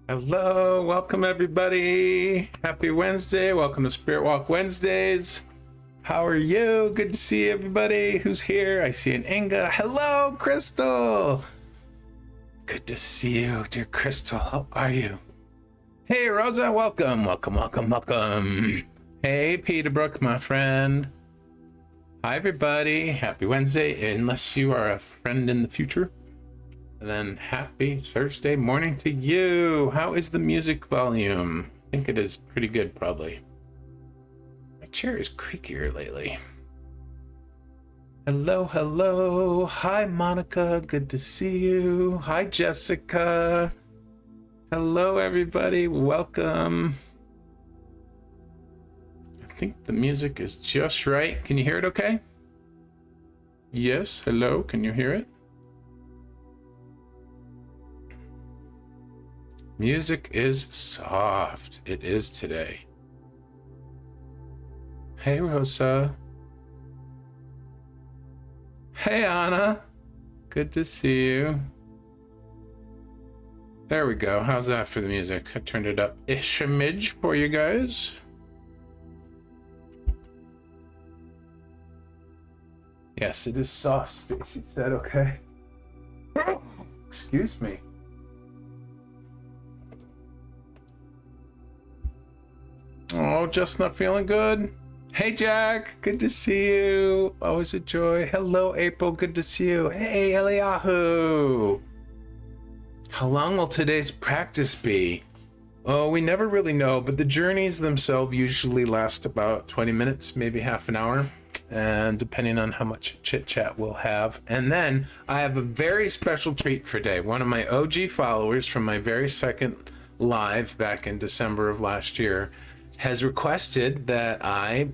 Hello, welcome everybody. Happy Wednesday. Welcome to Spirit Walk Wednesdays. How are you? Good to see everybody who's here. I see an Inga. Hello, Crystal. Good to see you, dear Crystal. How are you? Hey, Rosa, welcome. Welcome. Hey, Peterbrook, my friend. Hi, everybody. Happy Wednesday, unless you are a friend in the future. And then happy Thursday morning to you. How is the music volume? I think it is pretty good, probably. My chair is creakier lately. Hello. Hi, Monica. Good to see you. Hi, Jessica. Hello, everybody. Welcome. I think the music is just right. Can you hear it okay? Yes. Hello. Can you hear it? Music is soft. It is today. Hey, Rosa. Hey, Anna. Good to see you. There we go. How's that for the music? I turned it up ish-a-midge for you guys. Yes, it is soft, Stacy said. Okay. Excuse me. Oh, just not feeling good. Hey, Jack. Good to see you. Always a joy. Hello, April. Good to see you. Hey, Eliyahu. How long will today's practice be? Oh, we never really know, but the journeys themselves usually last about 20 minutes, maybe half an hour, and depending on how much chit-chat we'll have. And then I have a very special treat for today. One of my OG followers from my very second live back in December of last year has requested that I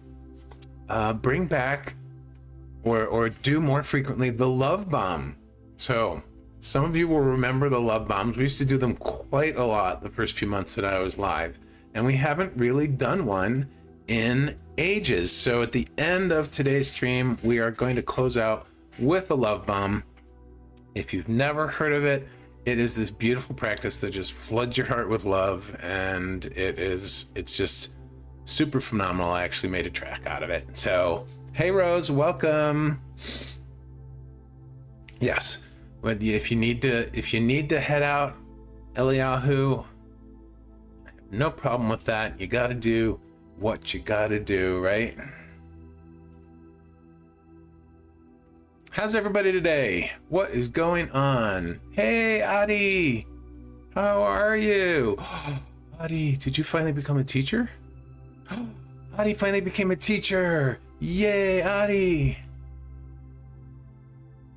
bring back or do more frequently the love bomb. So some of you will remember the love bombs. We used to do them quite a lot the first few months that I was live, and we haven't really done one in ages. So at the end of today's stream, we are going to close out with a love bomb. If you've never heard of it, it is this beautiful practice that just floods your heart with love, and it's just super phenomenal. I actually made a track out of it. So, hey Rose, welcome. Yes, but if you need to head out, Eliyahu, no problem with that. You got to do what you got to do, right? How's everybody today? What is going on? Hey, Adi. How are you? Adi, did you finally become a teacher? Adi finally became a teacher. Yay, Adi.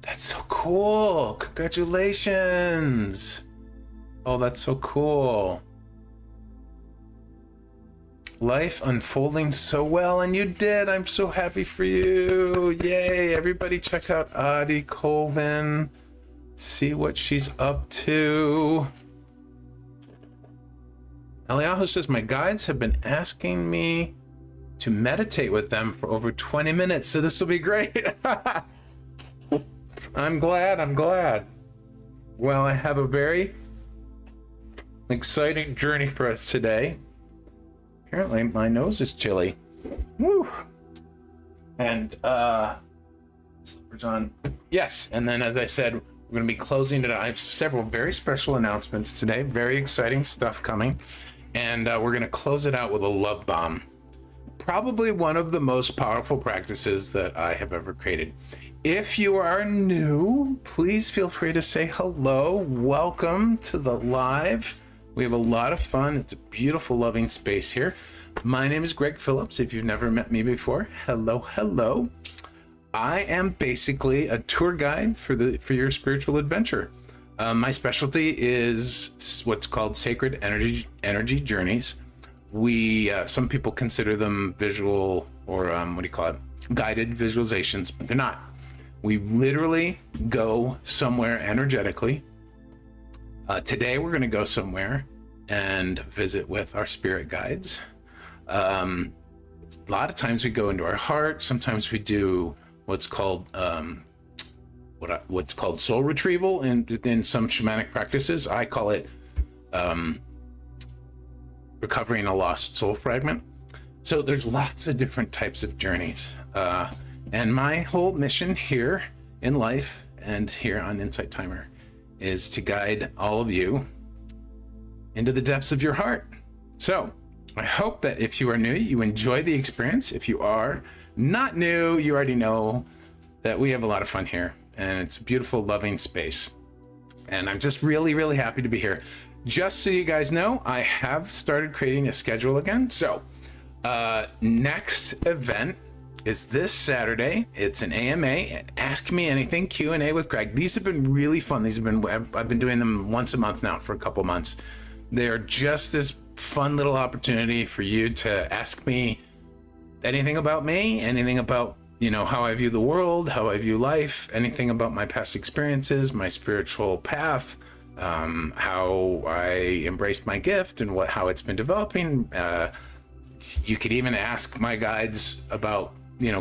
That's so cool. Congratulations. Oh, that's so cool. Life unfolding so well, and you did. I'm so happy for you. Yay. Everybody check out Adi Colvin. See what she's up to. Eliyahu says, my guides have been asking me to meditate with them for over 20 minutes, so this will be great. I'm glad. Well, I have a very exciting journey for us today. Apparently my nose is chilly. Woo! And slippers on. Yes, and then as I said, we're going to be closing it. I have several very special announcements today. Very exciting stuff coming. And we're going to close it out with a love bomb. Probably one of the most powerful practices that I have ever created. If you are new, please feel free to say hello. Welcome to the live. We have a lot of fun. It's a beautiful, loving space here. My name is Greg Phillips. If you've never met me before, hello. I am basically a tour guide for your spiritual adventure. My specialty is what's called sacred energy journeys. We some people consider them visual or guided visualizations, but they're not. We literally go somewhere energetically. Today we're going to go somewhere and visit with our spirit guides. A lot of times we go into our heart. Sometimes we do what's called soul retrieval in some shamanic practices. I call it recovering a lost soul fragment. So there's lots of different types of journeys. And my whole mission here in life and here on Insight Timer is to guide all of you into the depths of your heart. So I hope that if you are new, you enjoy the experience. If you are not new, you already know that we have a lot of fun here, and it's a beautiful, loving space. And I'm just really, really happy to be here. Just so you guys know, I have started creating a schedule again. So next event is this Saturday. It's an AMA, Ask Me Anything Q&A with Greg. These have been really fun. I've been doing them once a month now for a couple months. They're just this fun little opportunity for you to ask me anything about me, anything about, how I view the world, how I view life, anything about my past experiences, my spiritual path, how I embraced my gift and how it's been developing. You could even ask my guides about,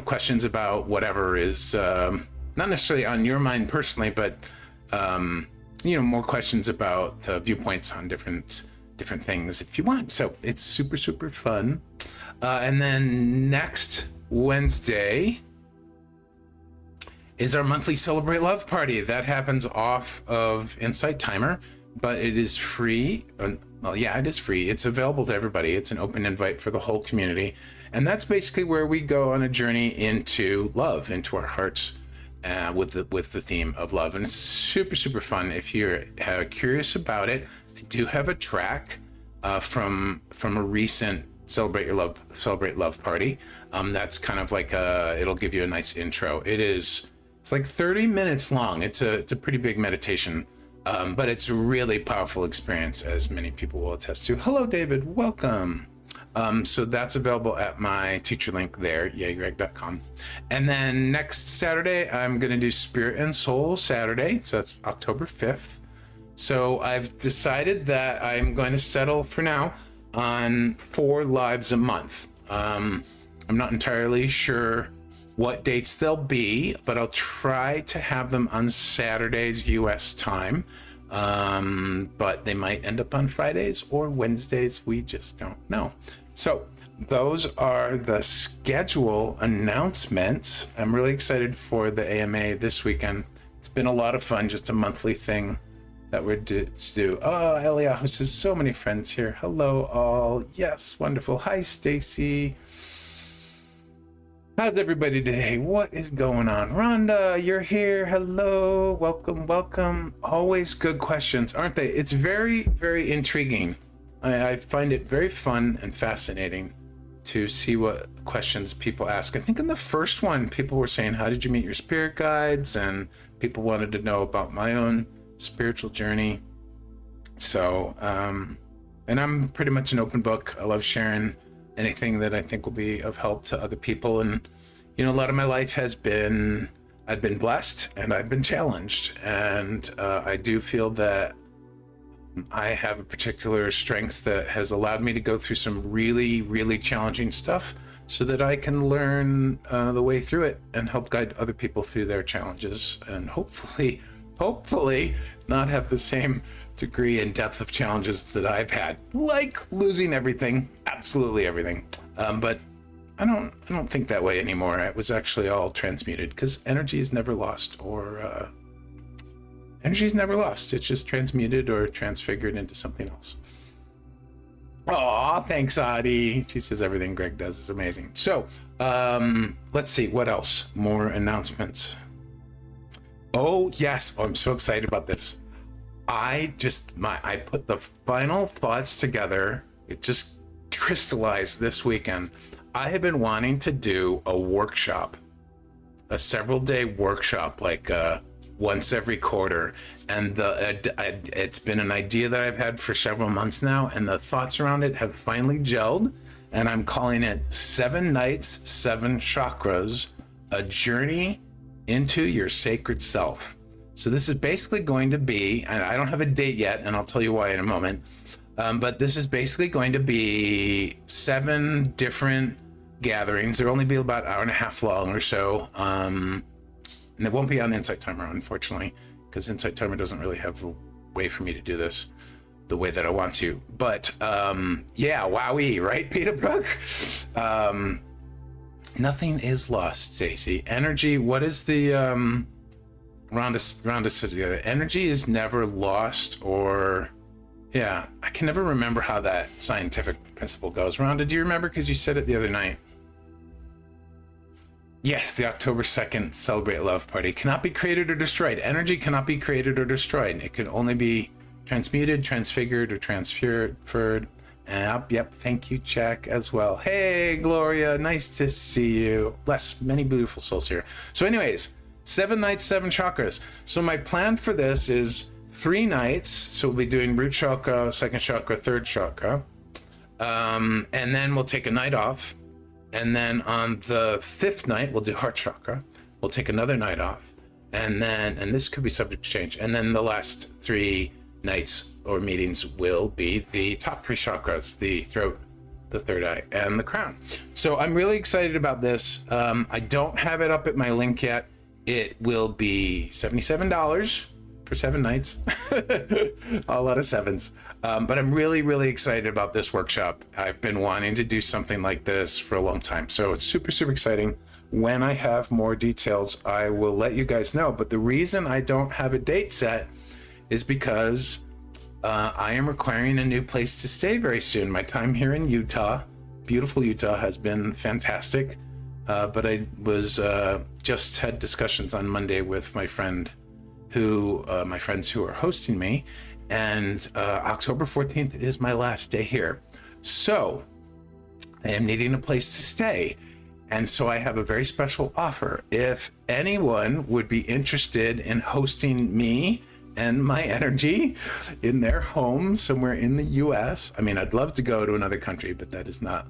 questions about whatever is not necessarily on your mind personally, but more questions about viewpoints on different things if you want. So it's super, super fun. And then next Wednesday is our monthly Celebrate Love party. That happens off of Insight Timer, but it is free. Well, yeah, it is free. It's available to everybody. It's an open invite for the whole community. And that's basically where we go on a journey into love, into our hearts, with the theme of love. And it's super, super fun. If you're curious about it, I do have a track from a recent Celebrate Love party. That's kind of like it'll give you a nice intro. It's like 30 minutes long. It's a pretty big meditation, but it's a really powerful experience, as many people will attest to. Hello, David. Welcome. So that's available at my teacher link there, yagreg.com. And then next Saturday, I'm going to do Spirit and Soul Saturday. So that's October 5th. So I've decided that I'm going to settle for now on 4 lives a month. I'm not entirely sure what dates they'll be, but I'll try to have them on Saturdays US time. But they might end up on Fridays or Wednesdays. We just don't know. So those are the schedule announcements. I'm really excited for the AMA this weekend. It's been a lot of fun, just a monthly thing that we're to do. Oh, Eliyahu says, so many friends here. Hello all. Yes, wonderful. Hi, Stacy. How's everybody today? What is going on? Rhonda, you're here. Hello. Welcome, welcome. Always good questions, aren't they? It's very, very intriguing. I find it very fun and fascinating to see what questions people ask. I think in the first one, people were saying, how did you meet your spirit guides? And people wanted to know about my own spiritual journey. So, and I'm pretty much an open book. I love sharing anything that I think will be of help to other people. And, a lot of my life I've been blessed and I've been challenged. And I do feel that I have a particular strength that has allowed me to go through some really, really challenging stuff so that I can learn the way through it and help guide other people through their challenges, and hopefully not have the same degree and depth of challenges that I've had, like losing everything, absolutely everything. But I don't think that way anymore. It was actually all transmuted, because energy is never lost, or energy is never lost. It's just transmuted or transfigured into something else. Aw, thanks, Adi. She says everything Greg does is amazing. So let's see, what else? More announcements. Oh yes, I'm so excited about this. I put the final thoughts together. It just crystallized this weekend. I have been wanting to do a workshop, a several-day workshop, like once every quarter. And it's been an idea that I've had for several months now, and the thoughts around it have finally gelled. And I'm calling it 7 Nights, 7 Chakras, a journey into your sacred self. So this is basically going to be, and I don't have a date yet, and I'll tell you why in a moment, but this is basically going to be 7 different gatherings. They'll only be about an hour and a half long or so, and it won't be on Insight Timer, unfortunately, because Insight Timer doesn't really have a way for me to do this. the way that I want to. But yeah, wowee, right, Peterbrook? Nothing is lost, Stacey. Energy, what is the Rhonda, energy is never lost, or yeah, I can never remember how that scientific principle goes. Rhonda, do you remember? Because you said it the other night. Yes, the October 2nd Celebrate Love Party cannot be created or destroyed. Energy cannot be created or destroyed. It can only be transmuted, transfigured, or transferred. Yep, thank you, Jack, as well. Hey, Gloria, nice to see you. Many beautiful souls here. So anyways, 7 nights, 7 chakras. So my plan for this is 3 nights. So we'll be doing root chakra, second chakra, third chakra. And then we'll take a night off. And then on the 5th night, we'll do heart chakra. We'll take another night off. And this could be subject to change. And then the last 3 nights or meetings will be the top 3 chakras, the throat, the third eye, and the crown. So I'm really excited about this. I don't have it up at my link yet. It will be $77 for 7 nights. A lot of sevens. But I'm really, really excited about this workshop. I've been wanting to do something like this for a long time. So it's super, super exciting. When I have more details, I will let you guys know. But the reason I don't have a date set is because I am requiring a new place to stay very soon. My time here in Utah, beautiful Utah, has been fantastic. But I was just had discussions on Monday with my friends who are hosting me, and October 14th is my last day here. So I am needing a place to stay. And so I have a very special offer. If anyone would be interested in hosting me and my energy in their home somewhere in the US. I mean, I'd love to go to another country, but that is not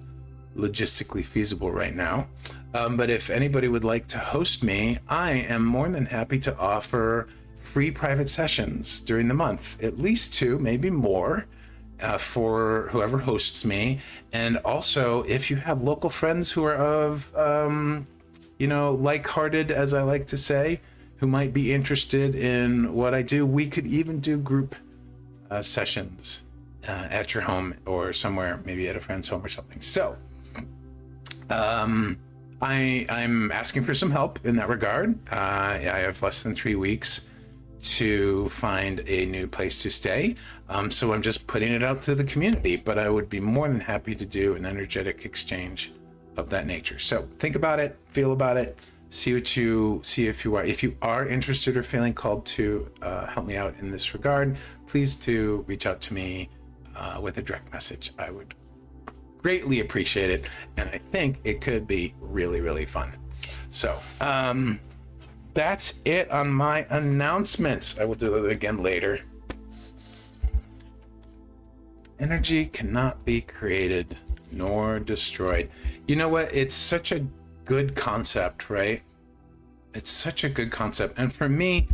logistically feasible right now. But if anybody would like to host me, I am more than happy to offer free private sessions during the month, at least 2, maybe more, for whoever hosts me. And also, if you have local friends who are of, like-hearted, as I like to say, who might be interested in what I do, we could even do group sessions at your home or somewhere, maybe at a friend's home or something. So I'm asking for some help in that regard. I have less than 3 weeks to find a new place to stay. So I'm just putting it out to the community, but I would be more than happy to do an energetic exchange of that nature. So think about it, feel about it. See if you are interested or feeling called to help me out in this regard, please do reach out to me with a direct message. I would greatly appreciate it, and I think it could be really, really fun. So that's it on my announcements. I will do it again later. Energy cannot be created nor destroyed. You know what? It's such a good concept, right? It's such a good concept. And for me,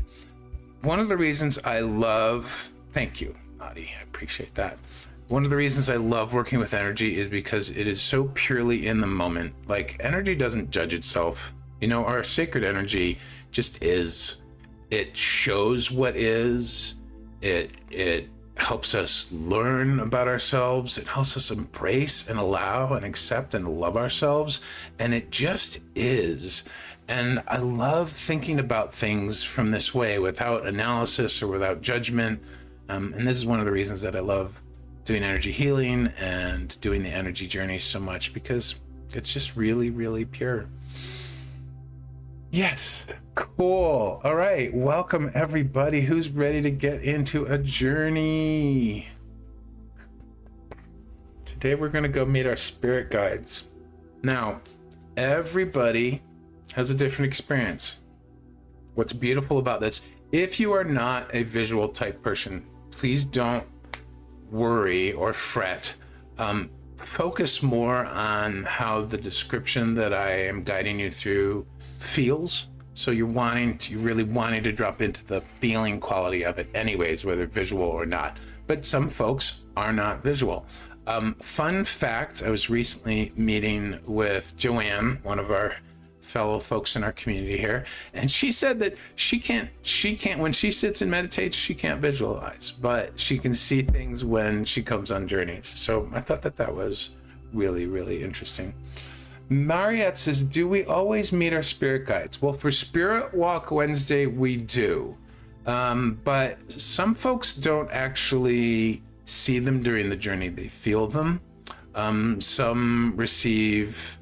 one of the reasons I love, thank you, Adi, I appreciate that. One of the reasons I love working with energy is because it is so purely in the moment. Like, energy doesn't judge itself. You know, our sacred energy just is. It shows what is. It helps us learn about ourselves. It helps us embrace and allow and accept and love ourselves. And it just is. And I love thinking about things from this way, without analysis or without judgment. And this is one of the reasons that I love doing energy healing and doing the energy journey so much, because it's just really, really pure. Yes, cool. All right, welcome everybody who's ready to get into a journey. Today we're going to go meet our spirit guides. Now, everybody has a different experience. What's beautiful about this, if you are not a visual type person, please don't worry or fret. Focus more on how the description that I am guiding you through feels. So you're really wanting to drop into the feeling quality of it anyways, whether visual or not. But some folks are not visual. Fun fact, I was recently meeting with Joanne, one of our fellow folks in our community here, and she said that she can't when she sits and meditates, she can't visualize, but she can see things when she comes on journeys. So I thought that was really, really interesting. Mariette says, do we always meet our spirit guides? Well, for Spirit Walk Wednesday, we do. But some folks don't actually see them during the journey. They feel them. Some receive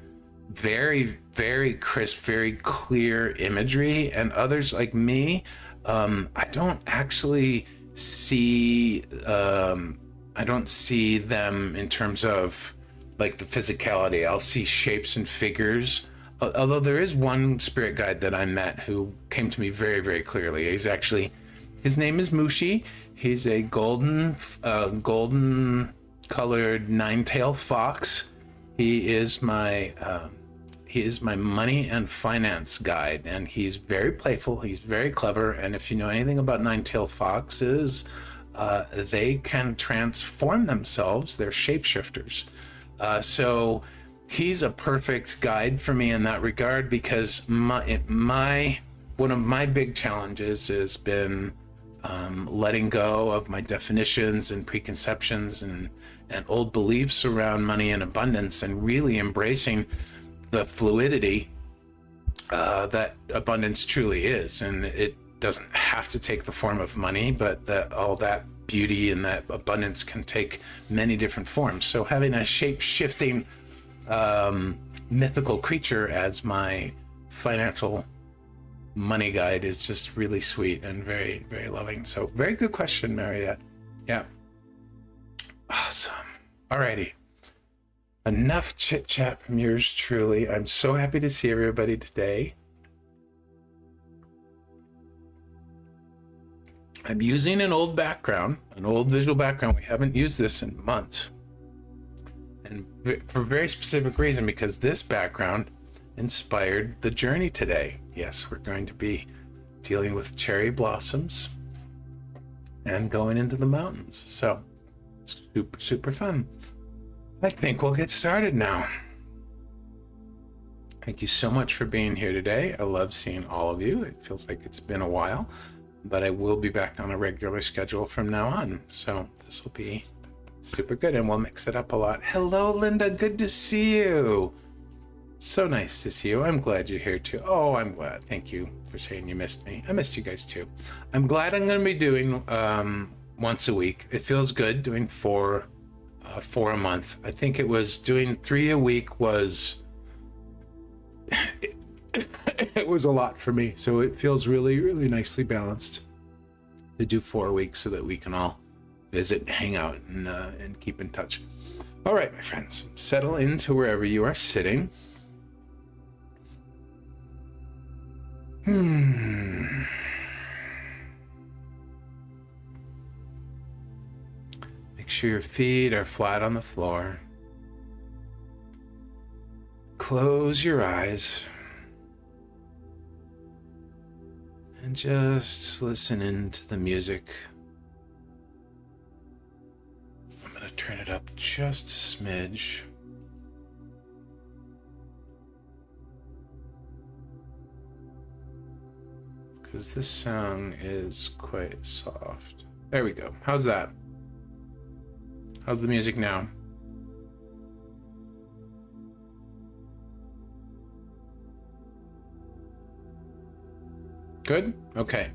very, very crisp, very clear imagery, and others like me, I don't actually see, I don't see them in terms of like the physicality. I'll see shapes and figures. Although there is one spirit guide that I met who came to me very, very clearly. His name is Mushi. He's a golden colored nine-tailed fox. He is my money and finance guide, and he's very playful. He's very clever. And if you know anything about nine-tailed foxes, they can transform themselves. They're shapeshifters. So he's a perfect guide for me in that regard, because one of my big challenges has been letting go of my definitions and preconceptions and old beliefs around money and abundance, and really embracing the fluidity that abundance truly is. And it doesn't have to take the form of money, but that all that beauty and that abundance can take many different forms. So having a shape-shifting mythical creature as my financial money guide is just really sweet and very, very loving. So very good question, Mariette. Yeah. Awesome. Alrighty. Enough chit chat from yours truly. I'm so happy to see everybody today. I'm using an old background, an old visual background. We haven't used this in months. And for a very specific reason, because this background inspired the journey today. Yes, we're going to be dealing with cherry blossoms and going into the mountains. So it's super, super fun. I think we'll get started now. Thank you so much for being here today. I love seeing all of you. It feels like it's been a while, but I will be back on a regular schedule from now on. So this will be super good, and we'll mix it up a lot. Hello, Linda. Good to see you. So nice to see you. I'm glad you're here too. Oh, I'm glad. Thank you for saying you missed me. I missed you guys too. I'm glad I'm going to be doing once a week. It feels good doing four a month. I think it was doing 3 a week was it was a lot for me. So it feels really, really nicely balanced to do 4 weeks so that we can all visit, hang out, and keep in touch. All right, my friends, settle into wherever you are sitting. Make sure your feet are flat on the floor. Close your eyes and just listen into the music. I'm going to turn it up just a smidge. Because this song is quite soft. There we go. How's that? How's the music now? Good? Okay.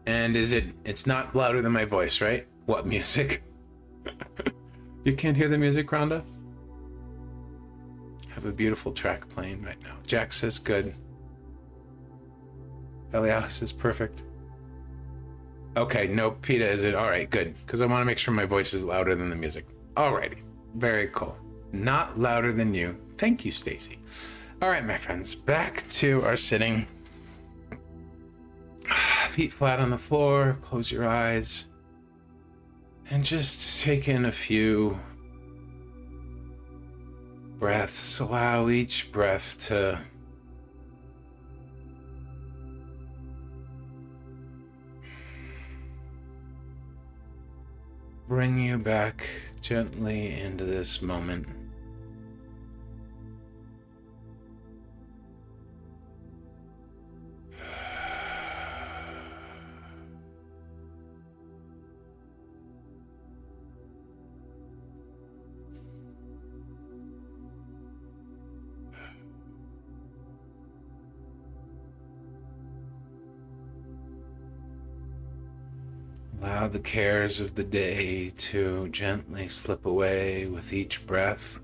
And it's not louder than my voice, right? What music? You can't hear the music, Rhonda? I have a beautiful track playing right now. Jack says good. Elias is perfect. Okay, no, PETA isn't. All right, good. Because I want to make sure my voice is louder than the music. Alrighty, very cool. Not louder than you. Thank you, Stacy. All right, my friends, back to our sitting. Feet flat on the floor, close your eyes, and just take in a few breaths. Allow each breath to bring you back gently into this moment. Allow the cares of the day to gently slip away with each breath.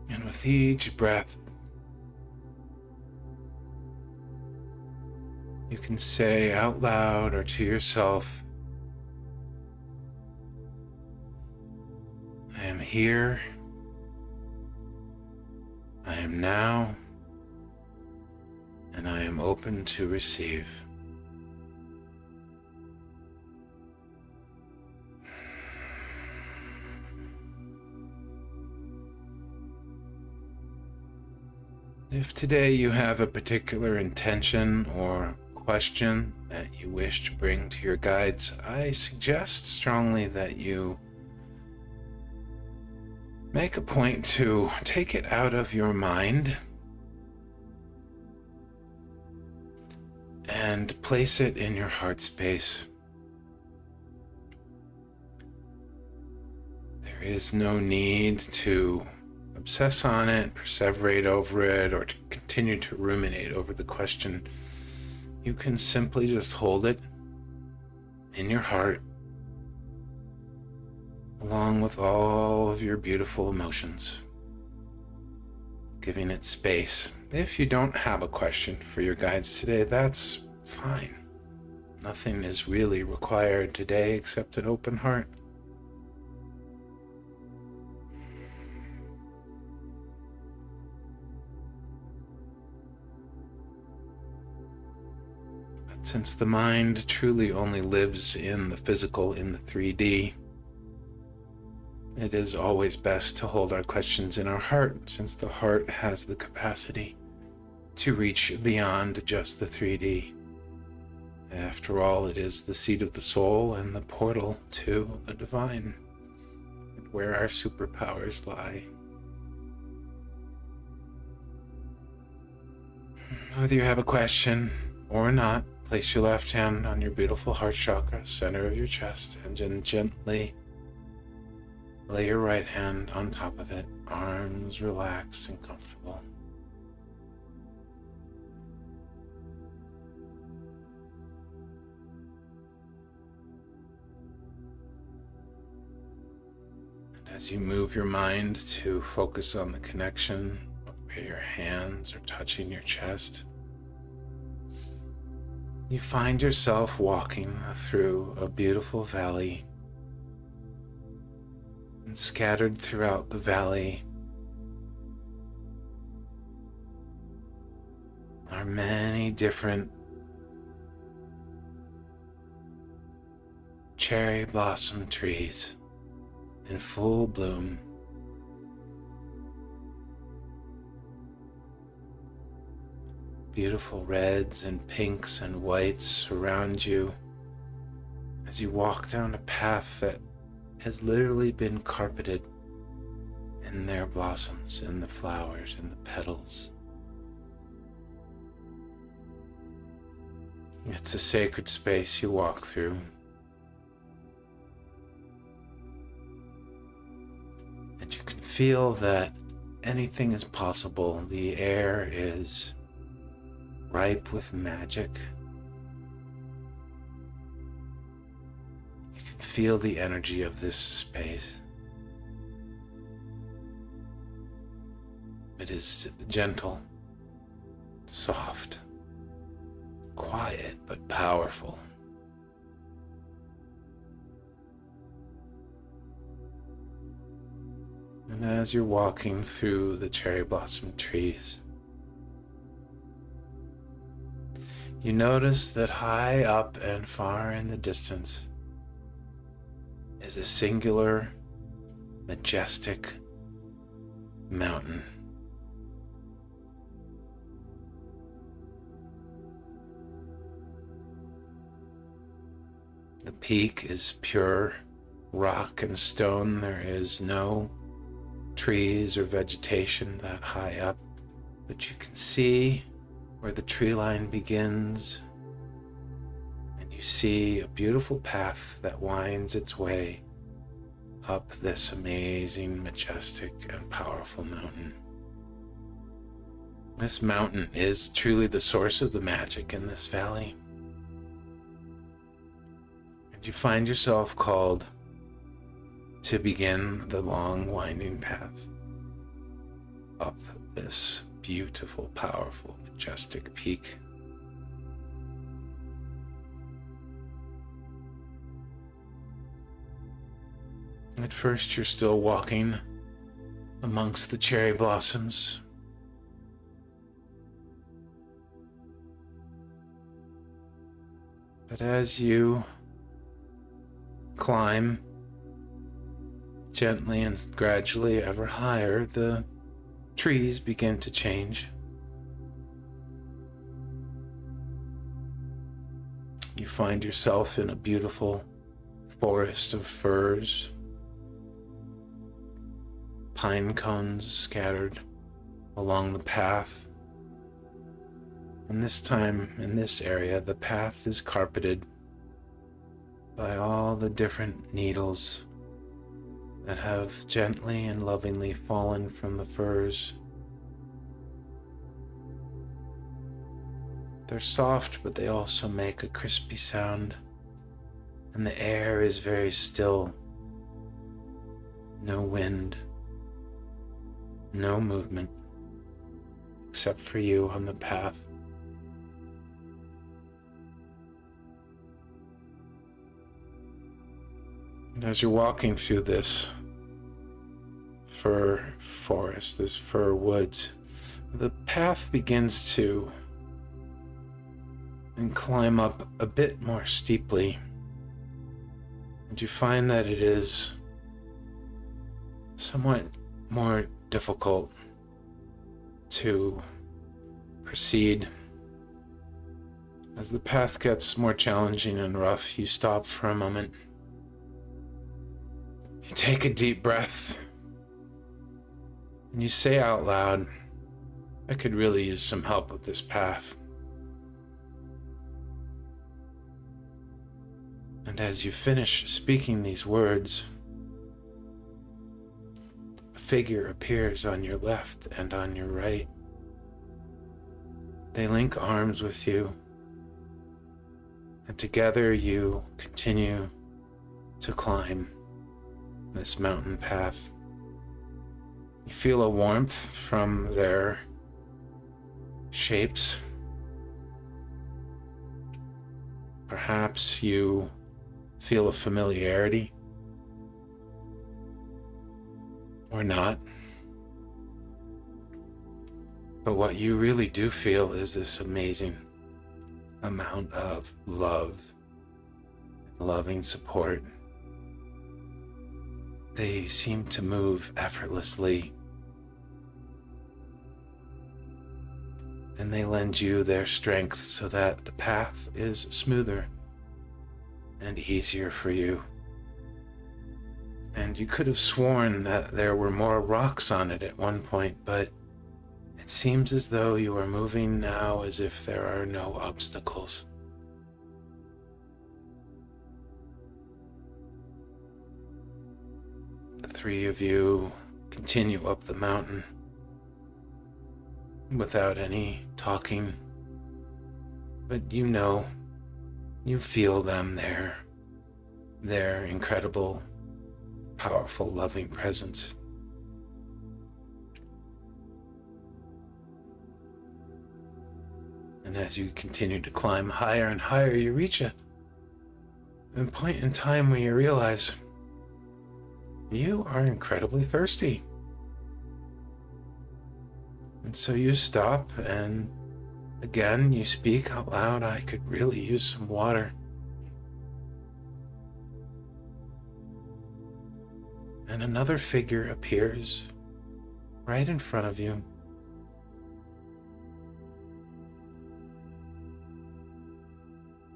And with each breath, you can say out loud or to yourself, I am here, I am now, and I am open to receive. If today you have a particular intention or question that you wish to bring to your guides, I suggest strongly that you make a point to take it out of your mind and place it in your heart space. There is no need to obsess on it, perseverate over it, or to continue to ruminate over the question. You can simply just hold it in your heart, along with all of your beautiful emotions, giving it space. If you don't have a question for your guides today, that's fine. Nothing is really required today except an open heart. Since the mind truly only lives in the physical, in the 3D, it is always best to hold our questions in our heart, since the heart has the capacity to reach beyond just the 3D. After all, it is the seat of the soul and the portal to the divine, where our superpowers lie. Whether you have a question or not, place your left hand on your beautiful heart chakra, center of your chest, and then gently lay your right hand on top of it, arms relaxed and comfortable. And as you move your mind to focus on the connection of where your hands are touching your chest, you find yourself walking through a beautiful valley, and scattered throughout the valley are many different cherry blossom trees in full bloom. Beautiful reds and pinks and whites surround you as you walk down a path that has literally been carpeted in their blossoms, in the flowers, in the petals. It's a sacred space you walk through. And you can feel that anything is possible. The air is ripe with magic. You can feel the energy of this space. It is gentle, soft, quiet, but powerful. And as you're walking through the cherry blossom trees, you notice that high up and far in the distance is a singular, majestic mountain. The peak is pure rock and stone. There is no trees or vegetation that high up, but you can see where the tree line begins, and you see a beautiful path that winds its way up this amazing, majestic, and powerful mountain. This mountain is truly the source of the magic in this valley. And you find yourself called to begin the long, winding path up this beautiful, powerful, majestic peak. At first, you're still walking amongst the cherry blossoms. But as you climb gently and gradually ever higher, the trees begin to change. You find yourself in a beautiful forest of firs, pine cones scattered along the path. And this time, in this area, the path is carpeted by all the different needles that have gently and lovingly fallen from the firs. They're soft, but they also make a crispy sound, and the air is very still. No wind, no movement, except for you on the path. And as you're walking through this fir forest, this fir woods, the path begins to climb up a bit more steeply. And you find that it is somewhat more difficult to proceed. As the path gets more challenging and rough, you stop for a moment. You take a deep breath, and you say out loud, I could really use some help with this path. And as you finish speaking these words, a figure appears on your left and on your right. They link arms with you, and together you continue to climb this mountain path. You feel a warmth from their shapes. Perhaps you feel a familiarity, or not. But what you really do feel is this amazing amount of love, loving support. They seem to move effortlessly, and they lend you their strength so that the path is smoother and easier for you. And you could have sworn that there were more rocks on it at one point, but it seems as though you are moving now as if there are no obstacles. The three of you continue up the mountain without any talking, but you know, you feel them there, their incredible, powerful, loving presence. And as you continue to climb higher and higher, you reach a point in time where you realize you are incredibly thirsty. And so you stop, and again you speak out loud, I could really use some water. And another figure appears right in front of you.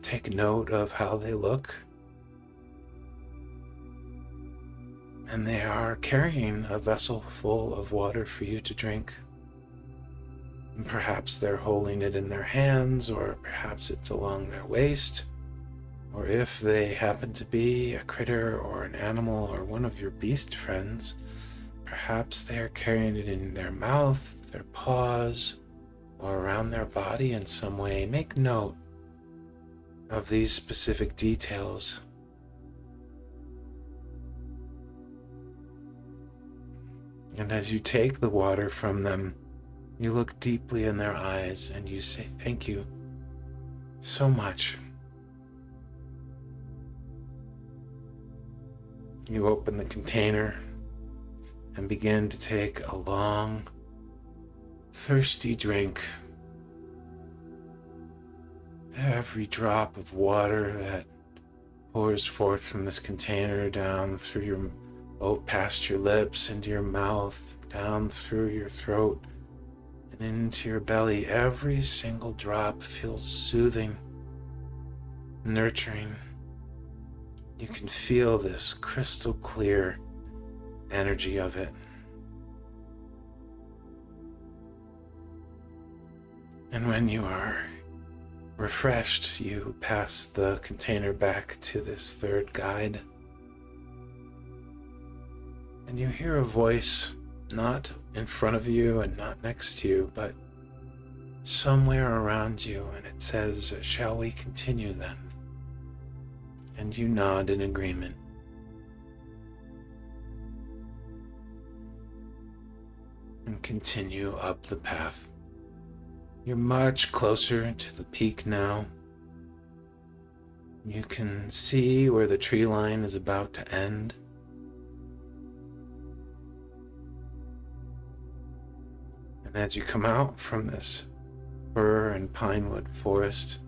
Take note of how they look. And they are carrying a vessel full of water for you to drink. And perhaps they're holding it in their hands, or perhaps it's along their waist. or if they happen to be a critter or an animal or one of your beast friends, perhaps they are carrying it in their mouth, their paws, or around their body in some way. Make note of these specific details. And as you take the water from them, you look deeply in their eyes and you say, "Thank you so much." You open the container and begin to take a long, thirsty drink. Every drop of water that pours forth from this container down through past your lips, into your mouth, down through your throat, and into your belly, every single drop feels soothing, nurturing. You can feel this crystal clear energy of it. And when you are refreshed, you pass the container back to this third guide. And you hear a voice, not in front of you and not next to you, but somewhere around you, and it says, "Shall we continue then?" And you nod in agreement. And continue up the path. You're much closer to the peak now. You can see where the tree line is about to end. And as you come out from this fir and pinewood forest,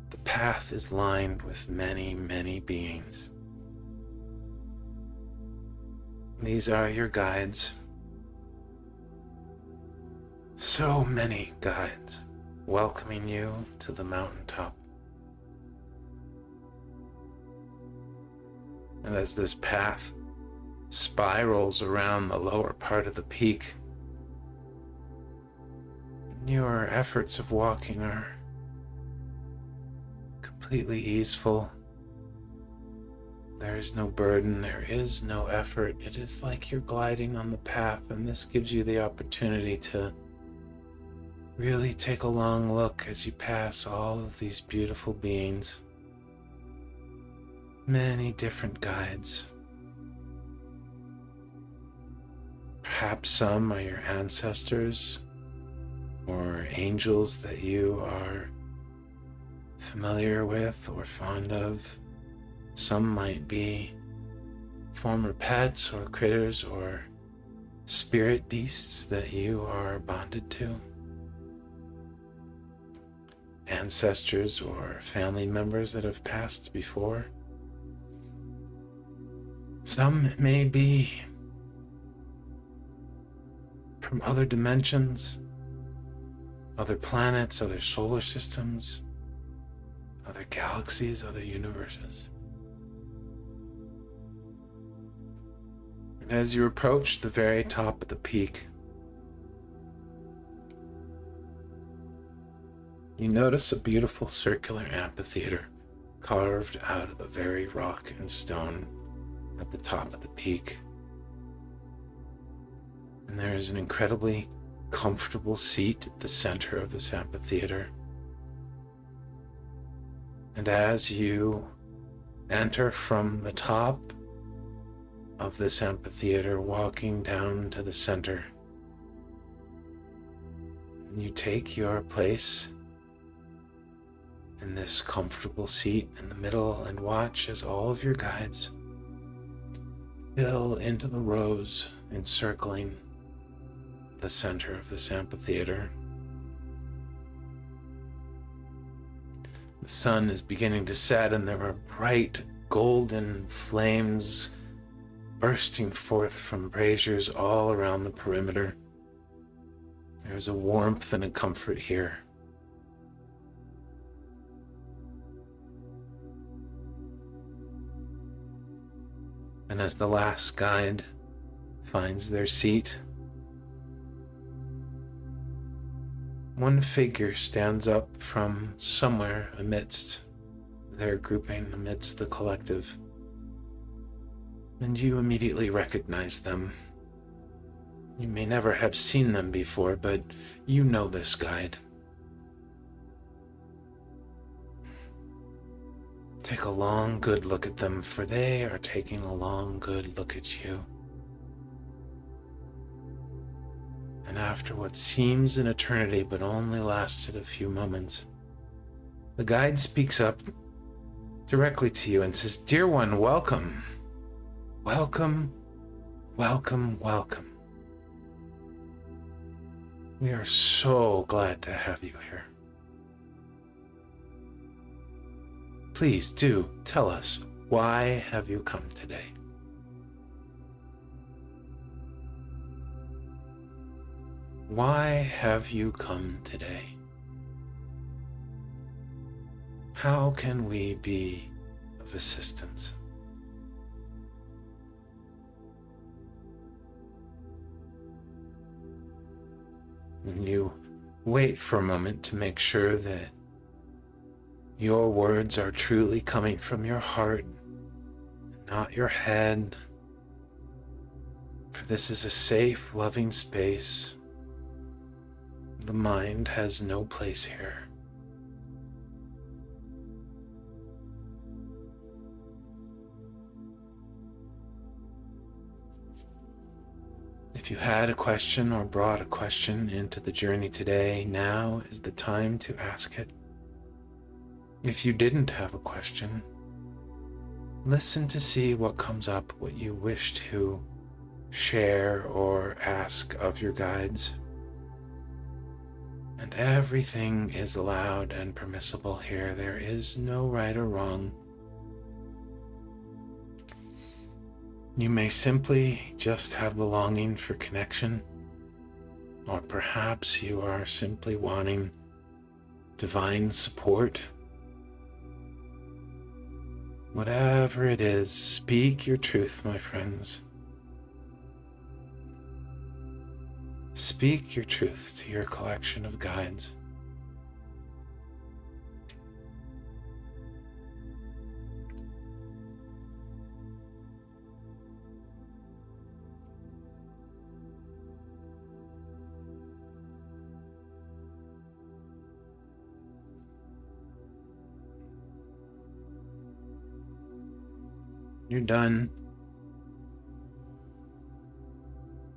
the path is lined with many, many beings. These are your guides. So many guides welcoming you to the mountaintop. And as this path spirals around the lower part of the peak, your efforts of walking are completely easeful. There is no burden, there is no effort. It is like you're gliding on the path, and this gives you the opportunity to really take a long look as you pass all of these beautiful beings. Many different guides. Perhaps some are your ancestors or angels that you are familiar with or fond of. Some might be former pets or critters or spirit beasts that you are bonded to. Ancestors or family members that have passed before. Some may be from other dimensions, other planets, other solar systems, other galaxies, other universes. And as you approach the very top of the peak, you notice a beautiful circular amphitheater carved out of the very rock and stone at the top of the peak. And there is an incredibly comfortable seat at the center of this amphitheater. And as you enter from the top of this amphitheater, walking down to the center, you take your place in this comfortable seat in the middle and watch as all of your guides fill into the rows encircling the center of this amphitheater. The sun is beginning to set, and there are bright golden flames bursting forth from braziers all around the perimeter. There's a warmth and a comfort here. And as the last guide finds their seat, one figure stands up from somewhere amidst their grouping, amidst the collective, and you immediately recognize them. You may never have seen them before, but you know this guide. Take a long, good look at them, for they are taking a long, good look at you. And after what seems an eternity but only lasted a few moments, the guide speaks up directly to you and says, "Dear one, welcome. Welcome, welcome, welcome. We are so glad to have you here. Please do tell us, why have you come today?" Why have you come today? How can we be of assistance? And you wait for a moment to make sure that your words are truly coming from your heart, not your head. For this is a safe, loving space. The mind has no place here. If you had a question or brought a question into the journey today, now is the time to ask it. If you didn't have a question, listen to see what comes up, what you wish to share or ask of your guides. And everything is allowed and permissible here. There is no right or wrong. You may simply just have the longing for connection, or perhaps you are simply wanting divine support. Whatever it is, speak your truth, my friends. Speak your truth to your collection of guides. You're done.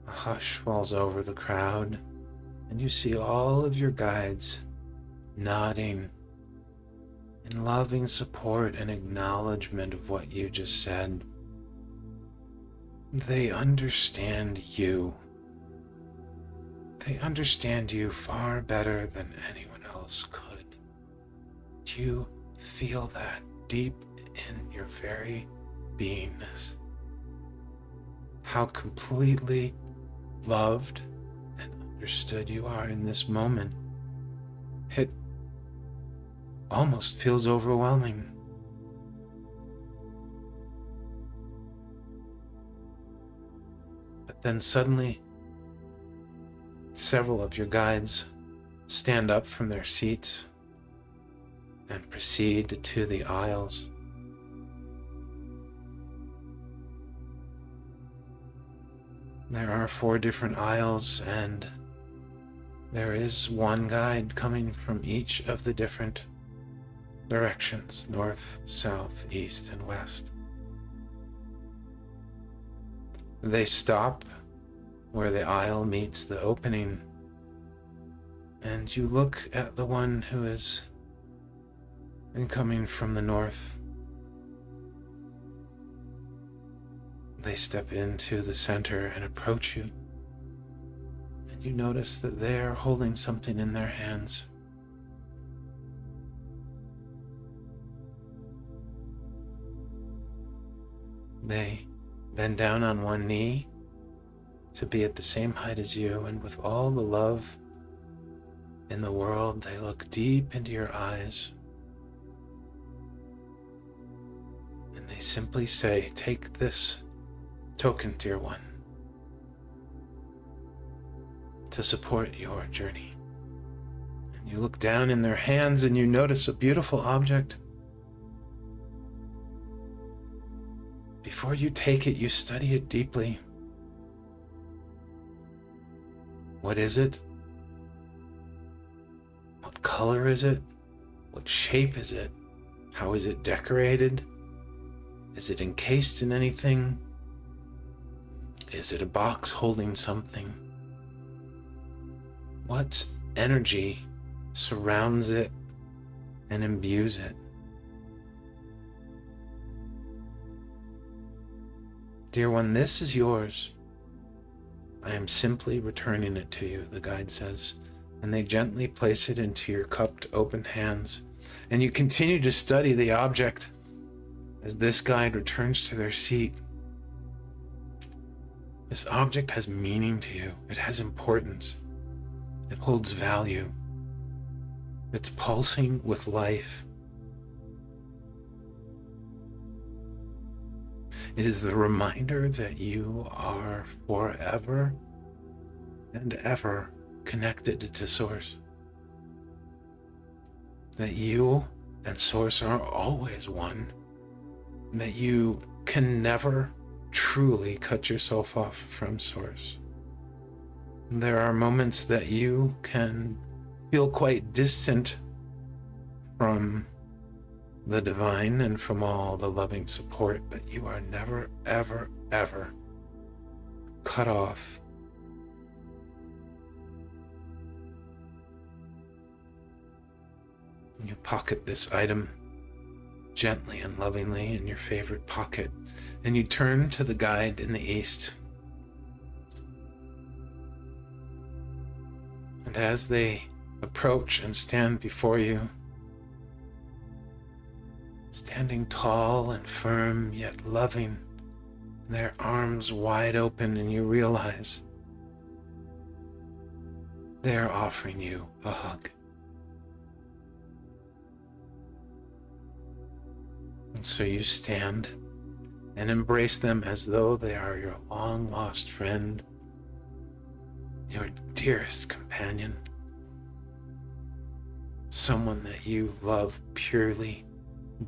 A hush falls over the crowd, and you see all of your guides nodding in loving support and acknowledgement of what you just said. They understand you. They understand you far better than anyone else could. You feel that deep in your very beingness. How completely loved and understood you are in this moment. It almost feels overwhelming. But then suddenly, several of your guides stand up from their seats and proceed to the aisles. There are 4 different aisles, and there is one guide coming from each of the different directions: north, south, east, and west. They stop where the aisle meets the opening, and you look at the one who is incoming from the north. They step into the center and approach you, and you notice that they are holding something in their hands. They bend down on one knee to be at the same height as you, and with all the love in the world, they look deep into your eyes, and they simply say, "Take this token, dear one, to support your journey." You look down in their hands and you notice a beautiful object. Before you take it, you study it deeply. What is it? What color is it? What shape is it? How is it decorated? Is it encased in anything? Is it a box holding something? What energy surrounds it and imbues it? Dear one, this is yours. I am simply returning it to you, the guide says, and they gently place it into your cupped, open hands, and you continue to study the object as this guide returns to their seat. This object has meaning to you. It has importance. It holds value. It's pulsing with life. It is the reminder that you are forever and ever connected to Source. That you and Source are always one. That you can never truly cut yourself off from Source. There are moments that you can feel quite distant from the divine and from all the loving support, but you are never, ever, ever cut off. You pocket this item gently and lovingly in your favorite pocket, and you turn to the guide in the east. And as they approach and stand before you, standing tall and firm yet loving, their arms wide open, and you realize they're offering you a hug. And so you stand and embrace them as though they are your long-lost friend, your dearest companion, someone that you love purely,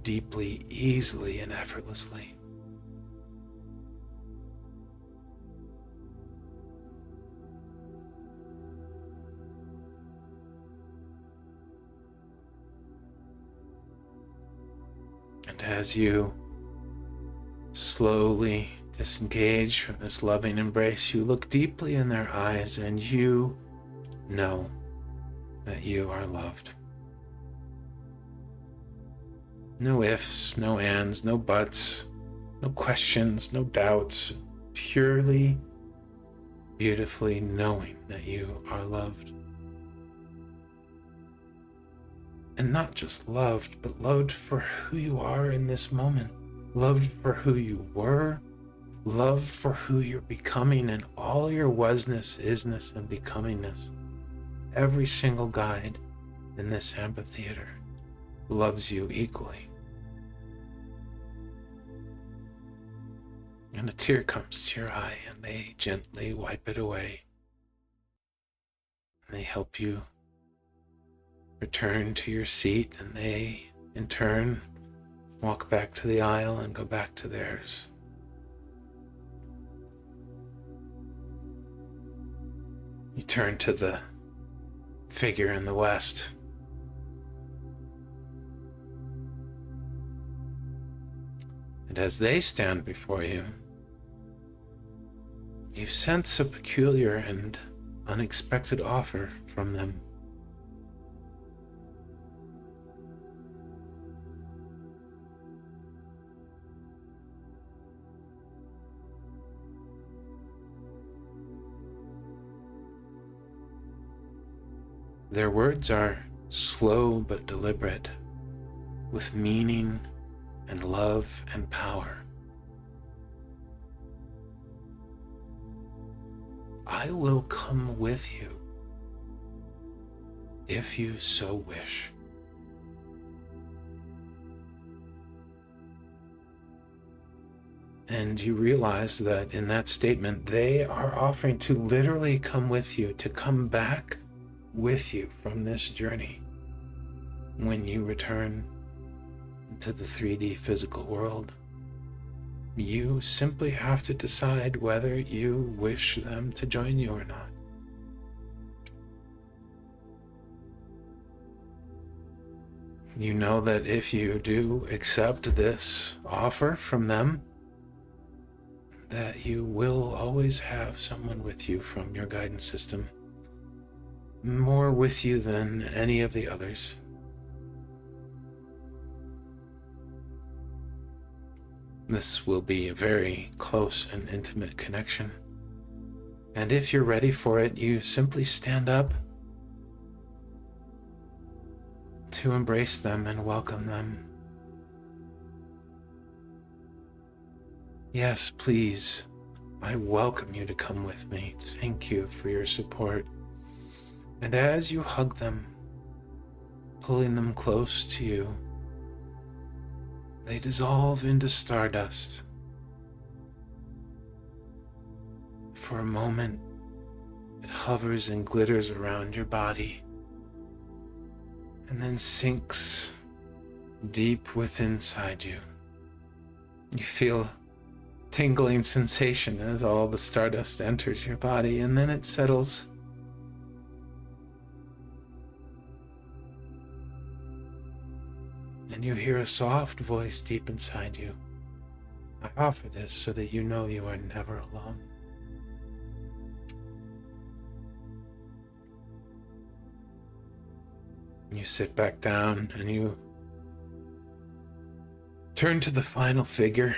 deeply, easily, and effortlessly. And as you slowly disengage from this loving embrace, you look deeply in their eyes and you know that you are loved. No ifs, no ands, no buts, no questions, no doubts, purely, beautifully knowing that you are loved. And not just loved, but loved for who you are in this moment. Loved for who you were. Loved for who you're becoming in all your wasness, isness, and becomingness. Every single guide in this amphitheater loves you equally. And a tear comes to your eye, and they gently wipe it away. And they help you return to your seat, and they, in turn, walk back to the aisle and go back to theirs. You turn to the figure in the west. And as they stand before you, you sense a peculiar and unexpected offer from them. Their words are slow but deliberate, with meaning and love and power. I will come with you if you so wish. And you realize that in that statement, they are offering to literally come with you, to come back with you from this journey when you return to the 3D physical world. You simply have to decide whether you wish them to join you or not. You know that if you do accept this offer from them, that you will always have someone with you from your guidance system, more with you than any of the others. This will be a very close and intimate connection. And if you're ready for it, you simply stand up to embrace them and welcome them. Yes, please, I welcome you to come with me. Thank you for your support. And as you hug them, pulling them close to you, they dissolve into stardust. For a moment, it hovers and glitters around your body, and then sinks deep within inside you. You feel a tingling sensation as all the stardust enters your body, and then it settles. And you hear a soft voice deep inside you. I offer this so that you know you are never alone. You sit back down and you turn to the final figure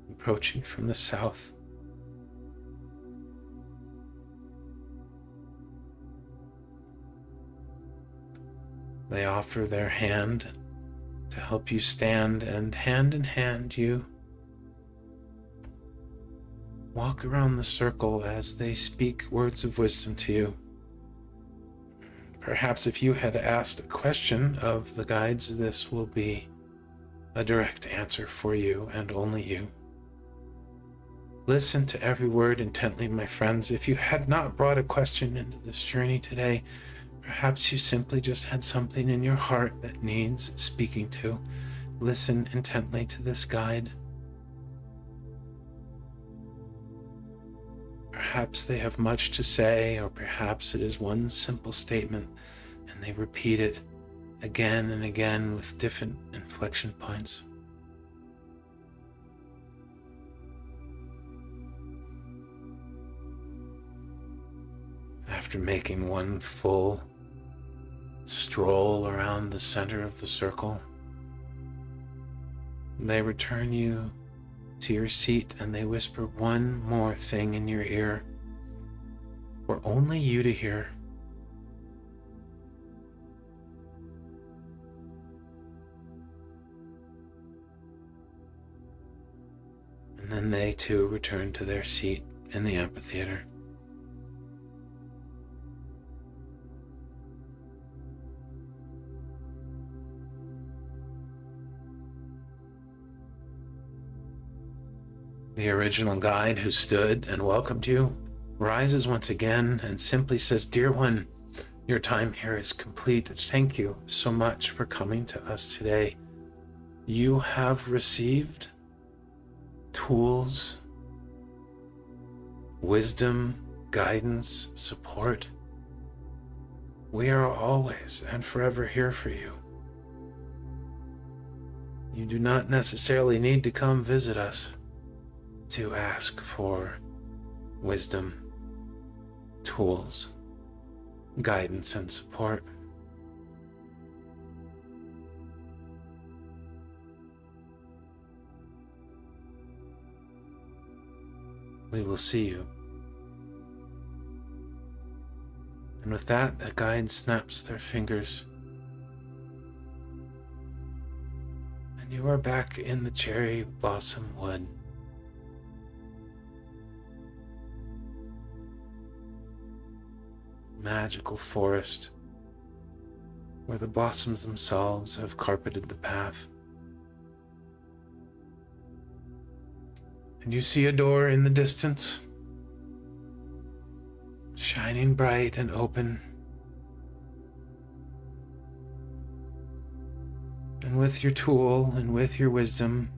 approaching from the south. They offer their hand to help you stand, and hand in hand you walk around the circle as they speak words of wisdom to you. Perhaps if you had asked a question of the guides, this will be a direct answer for you and only you. Listen to every word intently, my friends. If you had not brought a question into this journey today, perhaps you simply just had something in your heart that needs speaking to. Listen intently to this guide. Perhaps they have much to say, or perhaps it is one simple statement and they repeat it again and again with different inflection points. After making one full stroll around the center of the circle, they return you to your seat and they whisper one more thing in your ear for only you to hear. And then they too return to their seat in the amphitheater. The original guide who stood and welcomed you rises once again and simply says, "Dear one, your time here is complete. Thank you so much for coming to us today. You have received tools, wisdom, guidance, support. We are always and forever here for you. You do not necessarily need to come visit us to ask for wisdom, tools, guidance, and support. We will see you." And with that, the guide snaps their fingers, and you are back in the cherry blossom wood. Magical forest where the blossoms themselves have carpeted the path. And you see a door in the distance. shining bright and open. And with your tool and with your wisdom,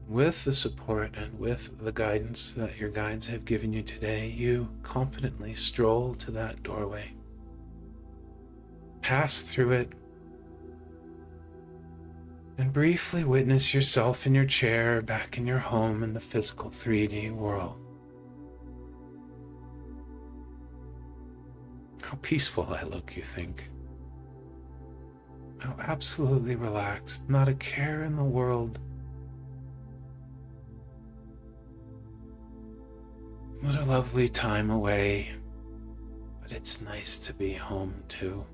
with the support and with the guidance that your guides have given you today, you confidently stroll to that doorway. Pass through it and briefly witness yourself in your chair back in your home in the physical 3D world. How peaceful I look, you think. How absolutely relaxed, not a care in the world. What a lovely time away, but it's nice to be home too.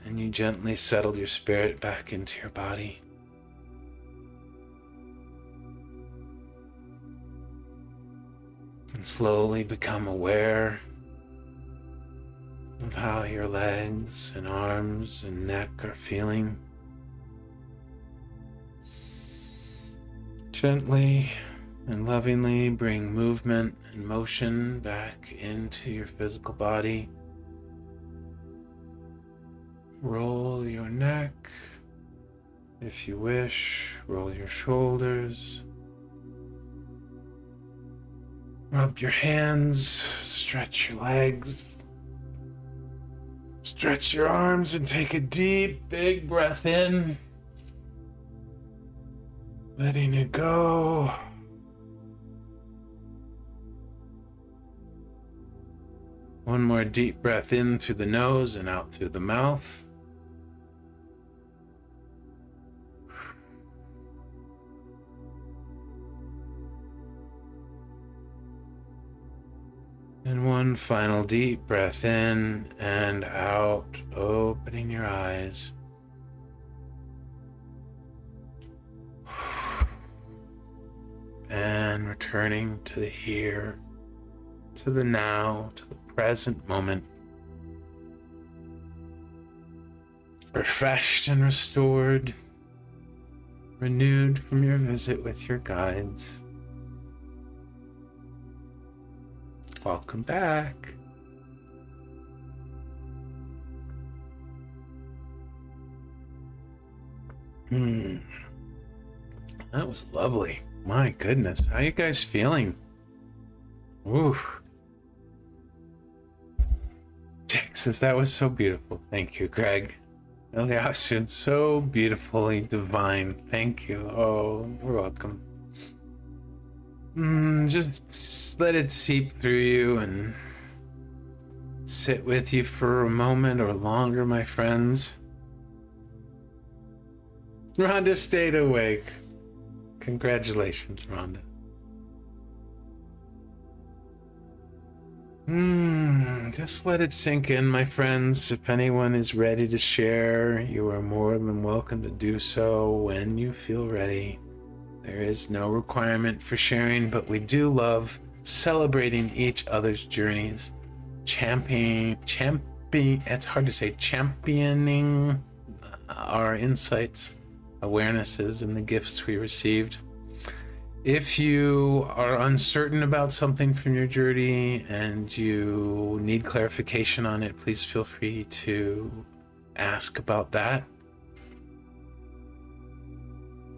And you gently settle your spirit back into your body. And slowly become aware of how your legs and arms and neck are feeling. Gently and lovingly bring movement and motion back into your physical body. Roll your neck, if you wish. Roll your shoulders. Rub your hands, stretch your legs. Stretch your arms and take a deep, big breath in. Letting it go. One more deep breath in through the nose and out through the mouth. And one final deep breath in and out, opening your eyes. And returning to the here, to the now, to the present moment. Refreshed and restored, renewed from your visit with your guides. Welcome back. That was lovely. My goodness, how you guys feeling? Oof. Jack says that was so beautiful. Thank you, Greg. Eliashin, so beautifully divine. Thank you. Oh, you're welcome. Just let it seep through you and sit with you for a moment or longer, my friends. Rhonda stayed awake. Congratulations, Rhonda. Just let it sink in, my friends. If anyone is ready to share, you are more than welcome to do so when you feel ready. There is no requirement for sharing, but we do love celebrating each other's journeys, it's hard to say, championing our insights, awarenesses, and the gifts we received. If you are uncertain about something from your journey and you need clarification on it, please feel free to ask about that.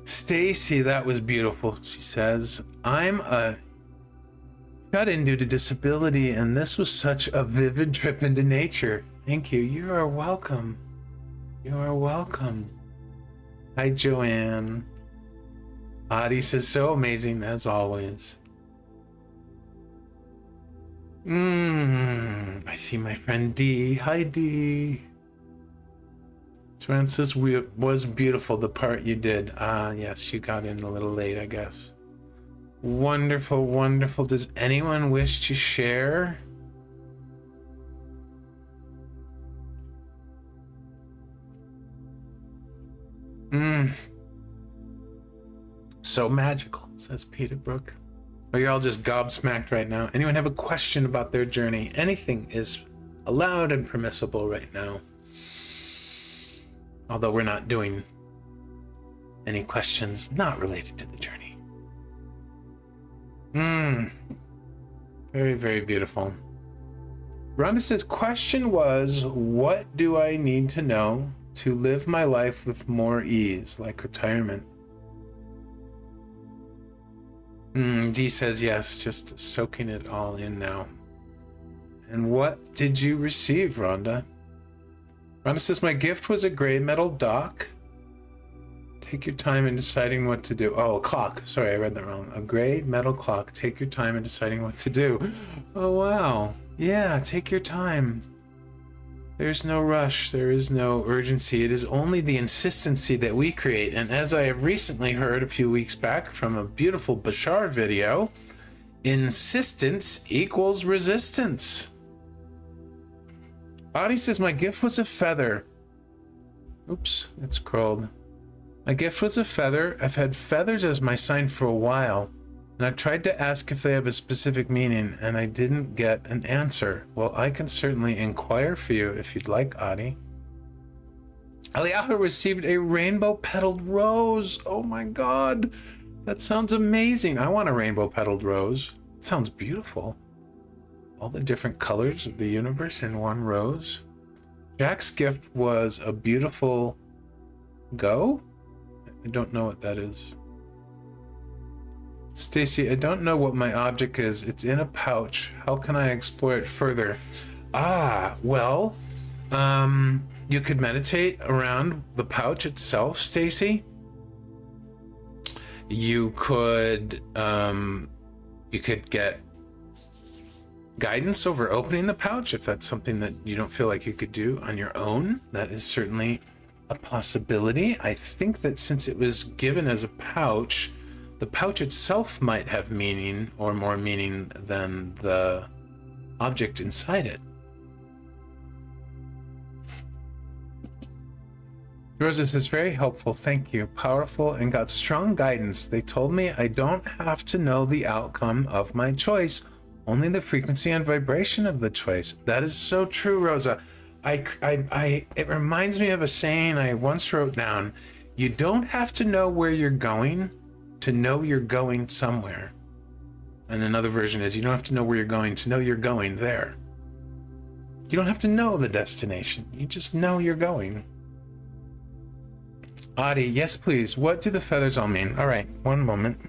Stacy, that was beautiful. She says, I'm a shut-in due to disability, and this was such a vivid trip into nature. Thank you. You are welcome. You are welcome. Hi, Joanne. Adi says, so amazing as always. I see my friend D. Hi, D. Joanne says, was beautiful, the part you did. Yes, you got in a little late, I guess. Wonderful, wonderful. Does anyone wish to share? So magical, says Peter Brook. Are you all just gobsmacked right now? Anyone have a question about their journey? Anything is allowed and permissible right now. Although we're not doing any questions not related to the journey. Very, very beautiful. Rhonda says, question was, what do I need to know to live my life with more ease, like retirement? Dee says, yes, just soaking it all in now. And what did you receive, Rhonda? Rhonda says, my gift was a gray metal dock. Take your time in deciding what to do. Oh, a clock. Sorry, I read that wrong. A gray metal clock. Take your time in deciding what to do. Oh, wow. Yeah, take your time. There's no rush. There is no urgency. It is only the insistency that we create. And as I have recently heard a few weeks back from a beautiful Bashar video, insistence equals resistance. Audie says, my gift was a feather. Oops, it's scrolled. My gift was a feather. I've had feathers as my sign for a while, and I've tried to ask if they have a specific meaning, and I didn't get an answer. Well, I can certainly inquire for you if you'd like, Adi. Eliyahu received a rainbow-petaled rose. Oh my god, that sounds amazing. I want a rainbow-petaled rose. It sounds beautiful. All the different colors of the universe in one rose. Jack's gift was a beautiful go? I don't know what that is. Stacy, I don't know what my object is. It's in a pouch. How can I explore it further? Well, you could meditate around the pouch itself, Stacy. You could get guidance over opening the pouch if that's something that you don't feel like you could do on your own. That is certainly a possibility. I think that since it was given as a pouch, the pouch itself might have meaning, or more meaning than the object inside it. Rosa says, very helpful, thank you. Powerful and got strong guidance. They told me I don't have to know the outcome of my choice, only the frequency and vibration of the choice. That is so true, Rosa. It reminds me of a saying I once wrote down. You don't have to know where you're going to know you're going somewhere. And another version is, you don't have to know where you're going to know you're going there. You don't have to know the destination. You just know you're going. Adi, yes, please. What do the feathers all mean? All right, one moment.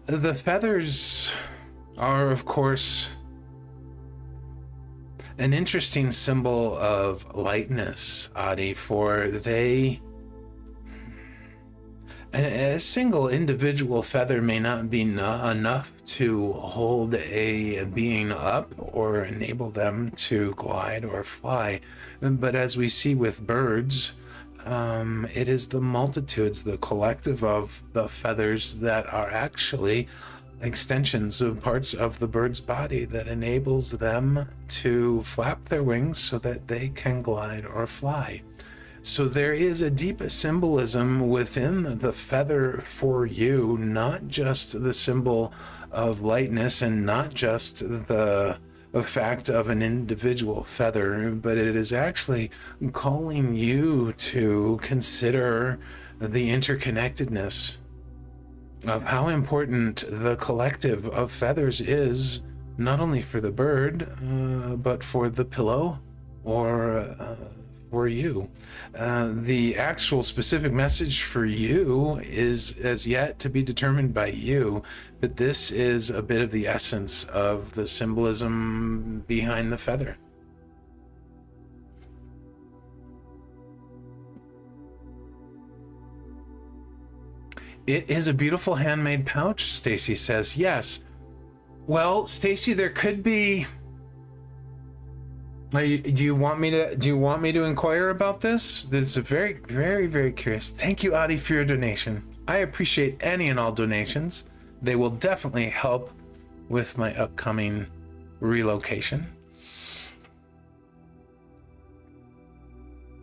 The feathers are, of course, an interesting symbol of lightness, Adi, for a single individual feather may not be enough to hold a being up or enable them to glide or fly. But as we see with birds, it is the multitudes, the collective of the feathers that are actually extensions of parts of the bird's body that enables them to flap their wings so that they can glide or fly. So there is a deep symbolism within the feather for you, not just the symbol of lightness and not just the fact of an individual feather, but it is actually calling you to consider the interconnectedness of how important the collective of feathers is, not only for the bird, but for the pillow or for you. The actual specific message for you is as yet to be determined by you, but this is a bit of the essence of the symbolism behind the feather. It is a beautiful handmade pouch, Stacy says. Yes. Well, Stacy, there could be... Do you want me to inquire about this? This is very, very, very curious. Thank you, Adi, for your donation. I appreciate any and all donations. They will definitely help with my upcoming relocation.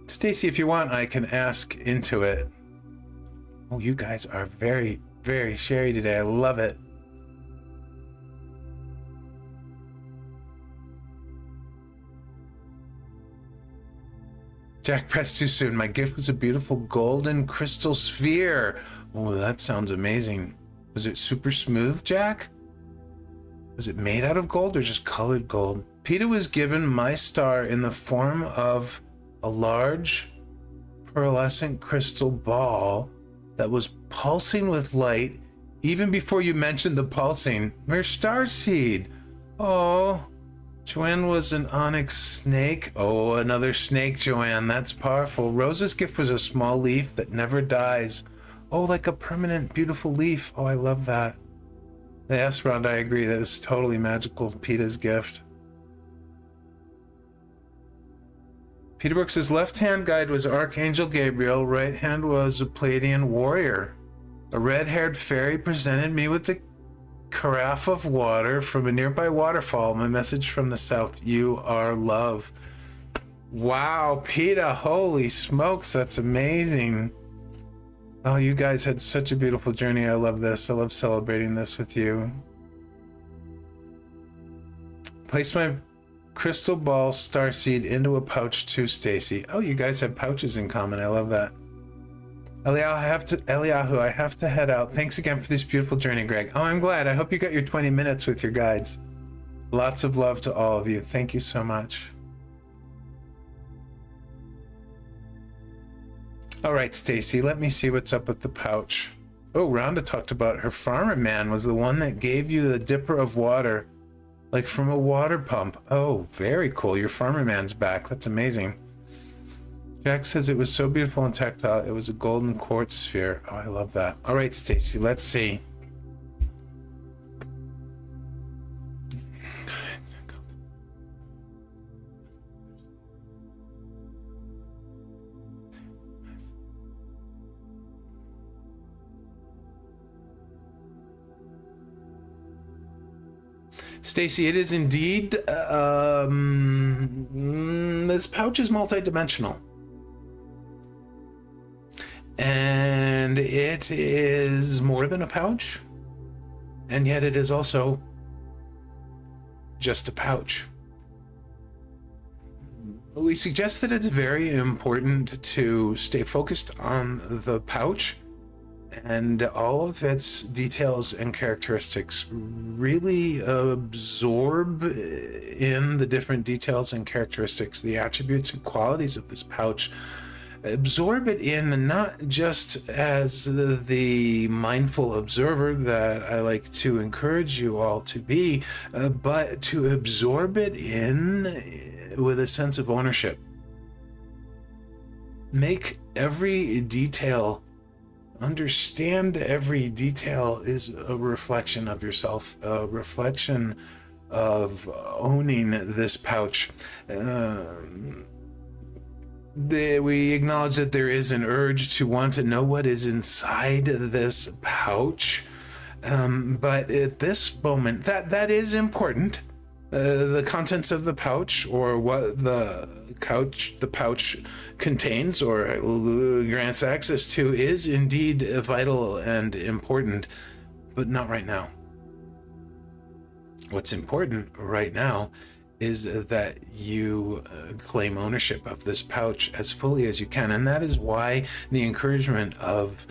Stacy, if you want, I can ask into it. Oh, you guys are very, very sherry today. I love it. Jack pressed too soon. My gift was a beautiful golden crystal sphere. Oh, that sounds amazing. Was it super smooth, Jack? Was it made out of gold or just colored gold? Peter was given my star in the form of a large pearlescent crystal ball that was pulsing with light even before you mentioned the pulsing. Mere star seed. Oh, Joanne was an onyx snake. Oh, another snake, Joanne. That's powerful. Rose's gift was a small leaf that never dies. Oh, like a permanent, beautiful leaf. Oh, I love that. Yes, Rhonda, I agree. That is totally magical, Peter's gift. Peter Brooks' left-hand guide was Archangel Gabriel. Right hand was a Pleiadian warrior. A red-haired fairy presented me with the carafe of water from a nearby waterfall. My message from the south, you are love. Wow, Peter, holy smokes, that's amazing. Oh, you guys had such a beautiful journey. I love this. I love celebrating this with you. Place my crystal ball starseed into a pouch too, Stacy. Oh, you guys have pouches in common. I love that. Eliyahu, I have to head out. Thanks again for this beautiful journey, Greg. Oh, I'm glad. I hope you got your 20 minutes with your guides. Lots of love to all of you. Thank you so much. All right, Stacy, let me see what's up with the pouch. Oh, Rhonda talked about her farmer man was the one that gave you the dipper of water, like from a water pump. Oh, very cool. Your farmer man's back. That's amazing. Jack says it was so beautiful and tactile. It was a golden quartz sphere. Oh, I love that. All right, Stacy, let's see. Stacy, it is indeed, this pouch is multidimensional. And it is more than a pouch, and yet it is also just a pouch. We suggest that it's very important to stay focused on the pouch and all of its details and characteristics. Really absorb in the different details and characteristics, the attributes and qualities of this pouch. Absorb it in, not just as the mindful observer that I like to encourage you all to be, but to absorb it in with a sense of ownership. Make every detail, understand every detail is a reflection of yourself, a reflection of owning this pouch. We acknowledge that there is an urge to want to know what is inside this pouch, but at this moment, that is important. The contents of the pouch, or what the pouch contains or grants access to, is indeed vital and important, but not right now. What's important right now is that you claim ownership of this pouch as fully as you can. And that is why the encouragement of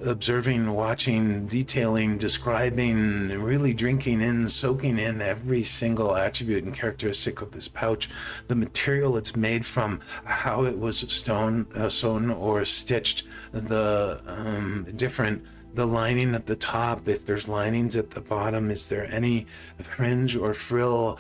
observing, watching, detailing, describing, really drinking in, soaking in every single attribute and characteristic of this pouch, the material it's made from, how it was sewn or stitched, the lining at the top, if there's linings at the bottom, is there any fringe or frill?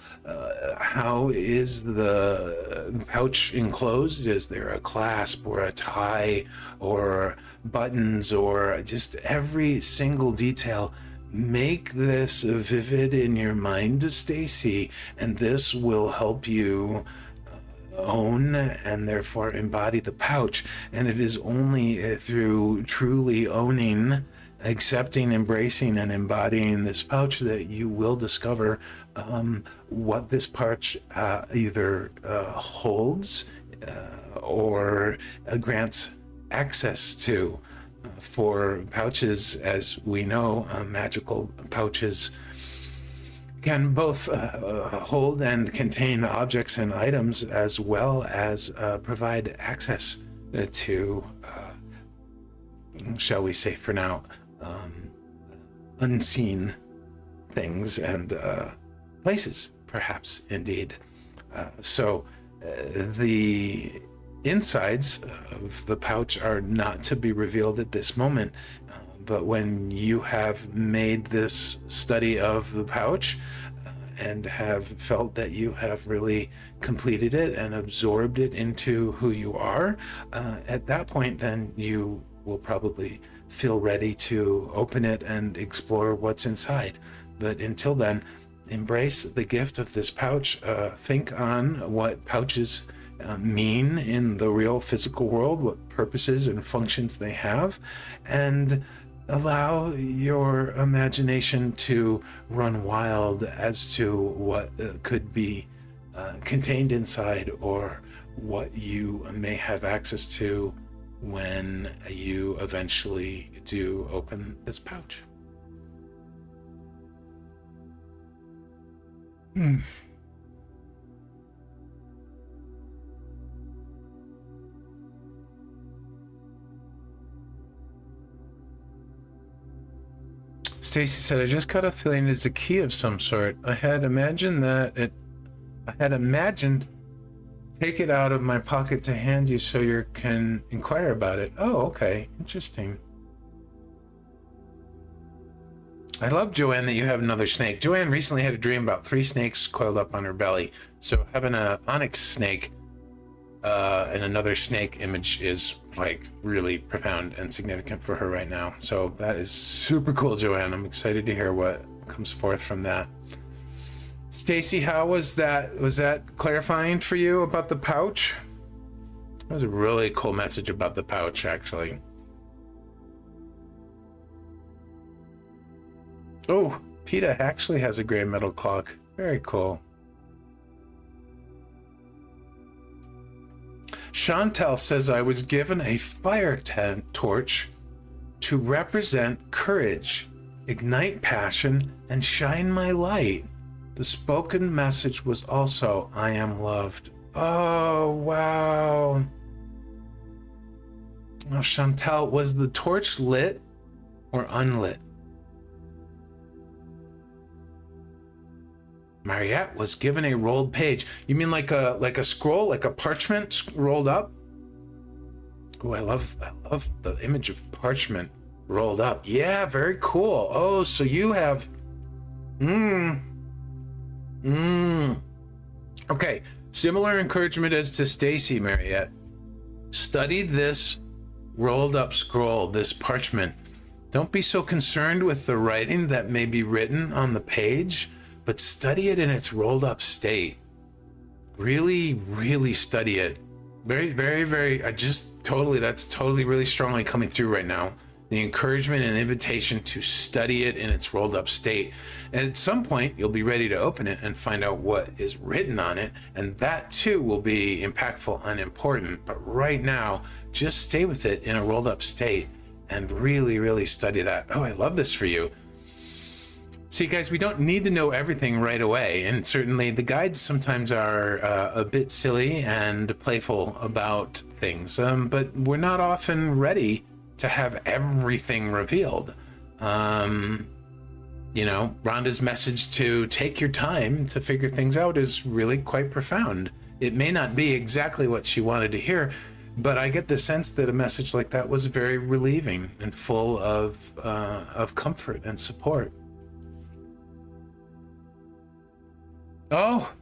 How is the pouch enclosed? Is there a clasp or a tie or buttons, or just every single detail? Make this vivid in your mind, Stacy, and this will help you own and therefore embody the pouch. And it is only through truly owning, accepting, embracing, and embodying this pouch that you will discover what this pouch either holds or grants access to. For pouches, as we know, magical pouches can both hold and contain objects and items, as well as provide access to, shall we say for now, unseen things and places, perhaps, indeed. So the insides of the pouch are not to be revealed at this moment, but when you have made this study of the pouch and have felt that you have really completed it and absorbed it into who you are, at that point then you will probably feel ready to open it and explore what's inside. But until then, embrace the gift of this pouch. Think on what pouches mean in the real physical world, what purposes and functions they have, and allow your imagination to run wild as to what could be contained inside, or what you may have access to when you eventually do open this pouch. Stacy said, I just got a feeling it's a key of some sort. I had imagined take it out of my pocket to hand you so you can inquire about it. Oh, okay. Interesting. I love, Joanne, that you have another snake. Joanne recently had a dream about 3 snakes coiled up on her belly. So having an onyx snake and another snake image is like really profound and significant for her right now. So that is super cool, Joanne. I'm excited to hear what comes forth from that. Stacy, how was that? Was that clarifying for you about the pouch? That was a really cool message about the pouch, actually. Oh, PETA actually has a gray metal clock. Very cool. Chantel says, I was given a fire torch to represent courage, ignite passion, and shine my light. The spoken message was also, I am loved. Oh, wow. Oh, Chantel, was the torch lit or unlit? Mariette was given a rolled page. You mean like a scroll, like a parchment rolled up? Oh, I love the image of parchment rolled up. Yeah, very cool. Oh, so you have Okay, similar encouragement as to Stacy, Mariette. Study this rolled up scroll, this parchment. Don't be so concerned with the writing that may be written on the page, but study it in its rolled up state. Really, really study it. Very, very, very, that's totally really strongly coming through right now. The encouragement and invitation to study it in its rolled up state. And at some point, you'll be ready to open it and find out what is written on it. And that too will be impactful and important. But right now, just stay with it in a rolled up state and really, really study that. Oh, I love this for you. See, guys, we don't need to know everything right away, and certainly the guides sometimes are a bit silly and playful about things, but we're not often ready to have everything revealed. Rhonda's message to take your time to figure things out is really quite profound. It may not be exactly what she wanted to hear, but I get the sense that a message like that was very relieving and full of comfort and support. Oh,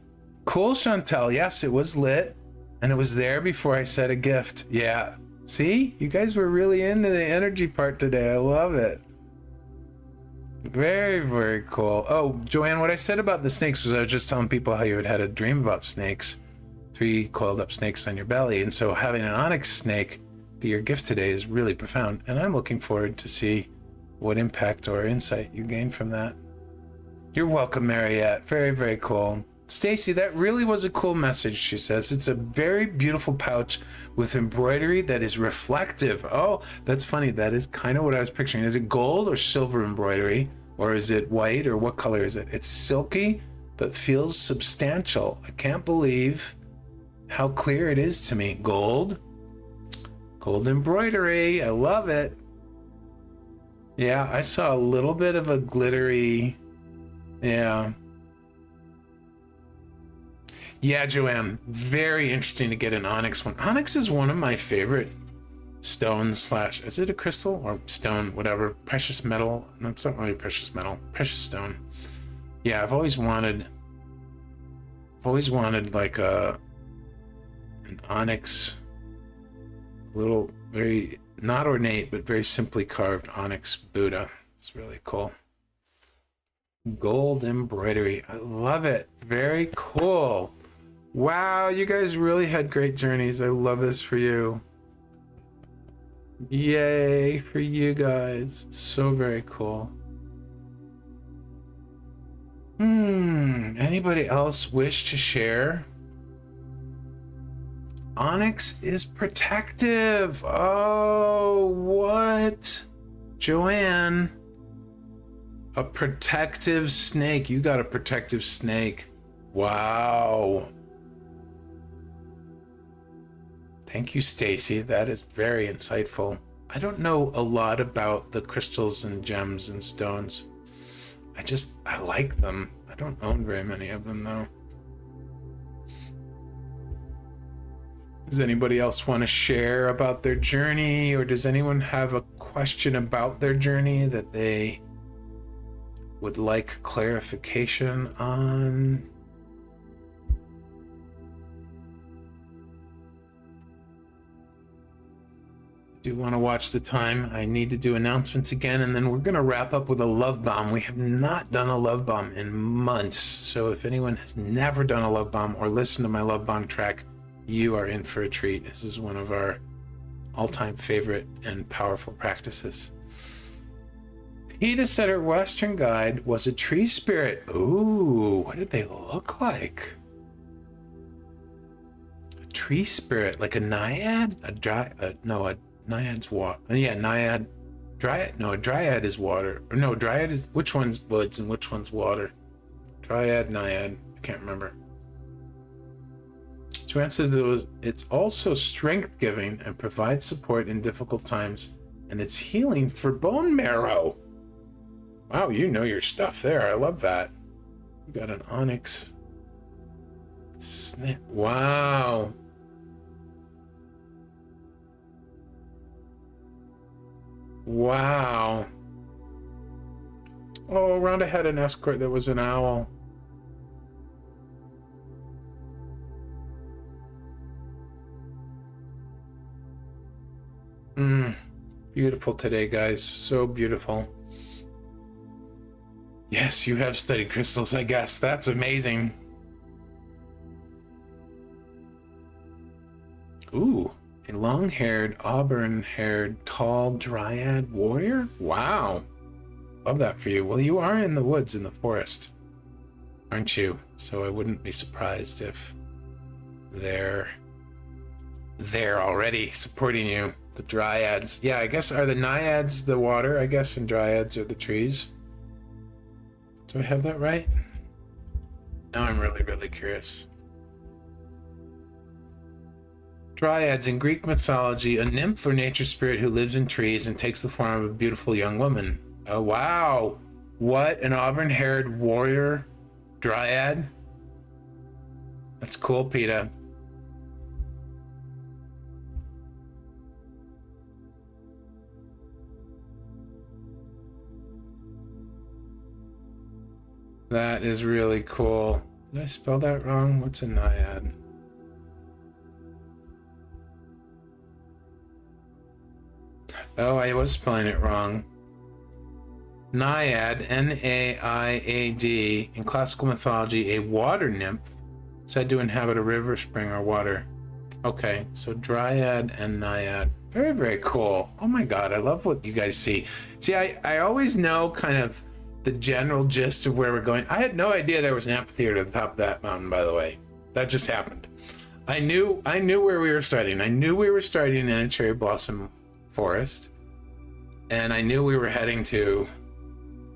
cool, Chantel. Yes, it was lit, and it was there before I said a gift. Yeah. See, you guys were really into the energy part today. I love it. Very, very cool. Oh, Joanne, what I said about the snakes was I was just telling people how you had a dream about snakes, 3 coiled up snakes on your belly. And so having an onyx snake be your gift today is really profound. And I'm looking forward to see what impact or insight you gain from that. You're welcome, Mariette. Very, very cool. Stacy, that really was a cool message, she says. It's a very beautiful pouch with embroidery that is reflective. Oh, that's funny. That is kind of what I was picturing. Is it gold or silver embroidery? Or is it white? Or what color is it? It's silky, but feels substantial. I can't believe how clear it is to me. Gold. Gold embroidery. I love it. Yeah, I saw a little bit of a glittery... Yeah. Yeah, Joanne, very interesting to get an onyx one. Onyx is one of my favorite stones slash, is it a crystal or stone, whatever, precious metal? No, it's not really precious metal, precious stone. Yeah, I've always wanted like an onyx, little, very, not ornate, but very simply carved onyx Buddha. It's really cool. Gold embroidery, I love it. Very cool. Wow, you guys really had great journeys. I love this for you. Yay for you guys. So very cool. Anybody else wish to share? Onyx is protective. Oh, what? Joanne. A protective snake. You got a protective snake. Wow. Thank you, Stacy. That is very insightful. I don't know a lot about the crystals and gems and stones. I like them. I don't own very many of them, though. Does anybody else want to share about their journey, or does anyone have a question about their journey that they would like clarification on? Do want to watch the time. I need to do announcements again, and then we're going to wrap up with a love bomb. We have not done a love bomb in months, so if anyone has never done a love bomb or listened to my love bomb track, you are in for a treat. This is one of our all-time favorite and powerful practices. Peta said her Western guide was a tree spirit. Ooh, what did they look like? A tree spirit, like a naiad? A naiad's water. Yeah, naiad. Dryad. No, a dryad is water. Or no, dryad is, which one's woods and which one's water? Dryad, naiad. I can't remember. Joanne says it's also strength giving and provides support in difficult times, and it's healing for bone marrow. Wow, you know your stuff there. I love that. You got an onyx. Snap. Wow. Wow. Oh, Rhonda had an escort that was an owl. Beautiful today, guys. So beautiful. Yes, you have studied crystals, I guess. That's amazing. Ooh. A long-haired, auburn-haired, tall dryad warrior? Wow. Love that for you. Well, you are in the woods, in the forest, aren't you? So I wouldn't be surprised if they're there already supporting you. The dryads. Yeah, I guess, are the naiads the water, I guess, and dryads are the trees? Do I have that right? Now I'm really, really curious. Dryads in Greek mythology, a nymph or nature spirit who lives in trees and takes the form of a beautiful young woman. Oh, wow. What? An auburn-haired warrior dryad? That's cool, Peta. That is really cool. Did I spell that wrong? What's a naiad? Oh, I was spelling it wrong. Naiad, N-A-I-A-D, in classical mythology, a water nymph said to inhabit a river, spring, or water. Okay, so dryad and naiad. Very, very cool. Oh my god, I love what you guys see. See, I always know kind of the general gist of where we're going. I had no idea there was an amphitheater at the top of that mountain, by the way. That just happened. I knew where we were starting. I knew we were starting in a cherry blossom forest, and I knew we were heading to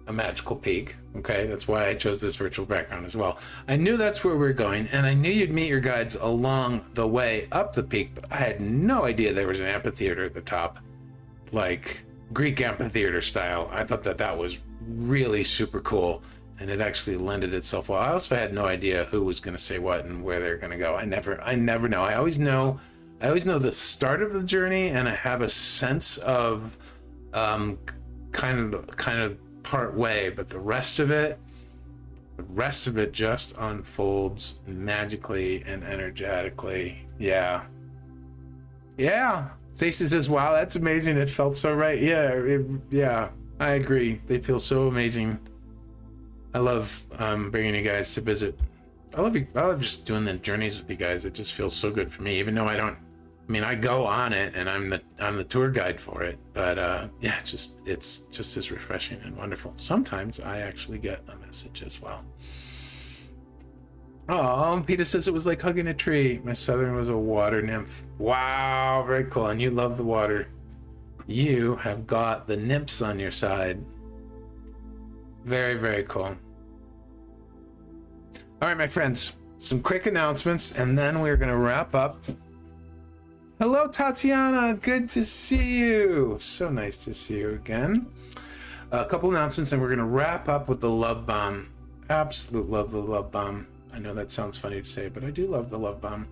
a magical peak. Okay, that's why I chose this virtual background as well. I knew that's where we were going, and I knew you'd meet your guides along the way up the peak, but I had no idea there was an amphitheater at the top, like Greek amphitheater style. I thought that was really super cool, and it actually lended itself well. I also had no idea who was going to say what and where they're going to go. I never know. I always know the start of the journey, and I have a sense of kind of part way, but the rest of it just unfolds magically and energetically. Yeah. Stacey says, wow, that's amazing. It felt so right. Yeah, I agree. They feel so amazing. I love bringing you guys to visit. I love just doing the journeys with you guys. It just feels so good for me, even though I go on it and I'm the tour guide for it. But yeah, it's just as refreshing and wonderful. Sometimes I actually get a message as well. Oh, Peter says it was like hugging a tree. My southern was a water nymph. Wow, very cool. And you love the water. You have got the nymphs on your side. Very, very cool. All right, my friends, some quick announcements, and then we're going to wrap up. Hello, Tatiana. Good to see you. So nice to see you again. A couple announcements, and we're going to wrap up with the love bomb. Absolute love the love bomb. I know that sounds funny to say, but I do love the love bomb.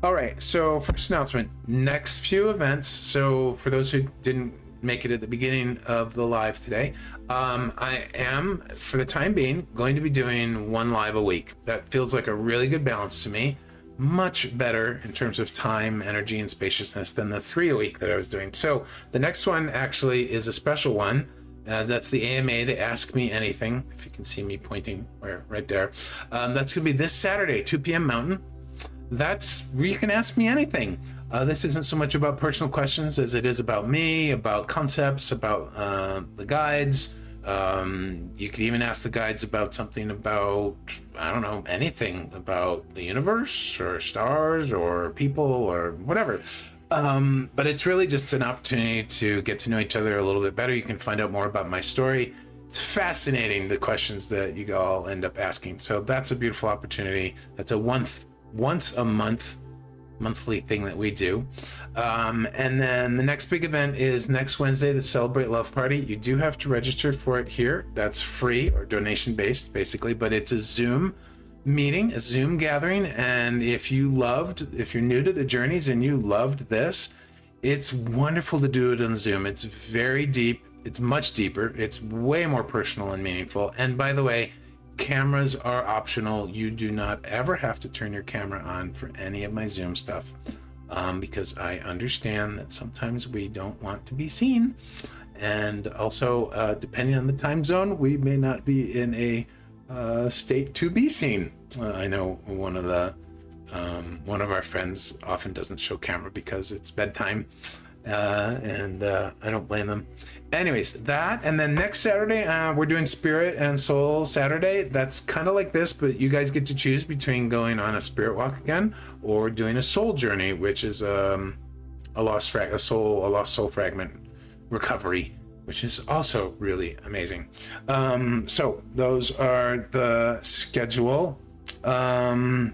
All right, so first announcement, next few events. So for those who didn't make it at the beginning of the live today, I am, for the time being, going to be doing one live a week. That feels like a really good balance to me. Much better in terms of time, energy, and spaciousness than the 3 a week that I was doing. So the next one actually is a special one. That's the AMA, the Ask Me Anything, if you can see me pointing right there. That's going to be this Saturday, 2 p.m. Mountain. That's where you can ask me anything. This isn't so much about personal questions as it is about me, about concepts, about the guides. You could even ask the guides about something about, I don't know, anything about the universe or stars or people or whatever. But it's really just an opportunity to get to know each other a little bit better. You can find out more about my story. It's fascinating, the questions that you all end up asking. So that's a beautiful opportunity. That's a once a monthly thing that we do. And then the next big event is next Wednesday, the Celebrate Love Party. You do have to register for it here. That's free or donation based, basically, but it's a Zoom meeting, a Zoom gathering. And if you're new to the journeys and you loved this, it's wonderful to do it on Zoom. It's very deep. It's much deeper. It's way more personal and meaningful. And by the way, cameras are optional. You do not ever have to turn your camera on for any of my Zoom stuff, because I understand that sometimes we don't want to be seen. And also, depending on the time zone, we may not be in a state to be seen. I know one of our friends often doesn't show camera because it's bedtime, and I don't blame them. Anyways, that, and then next Saturday we're doing Spirit and Soul Saturday. That's kind of like this, but you guys get to choose between going on a spirit walk again or doing a soul journey, which is a lost soul fragment recovery, which is also really amazing. So those are the schedule. What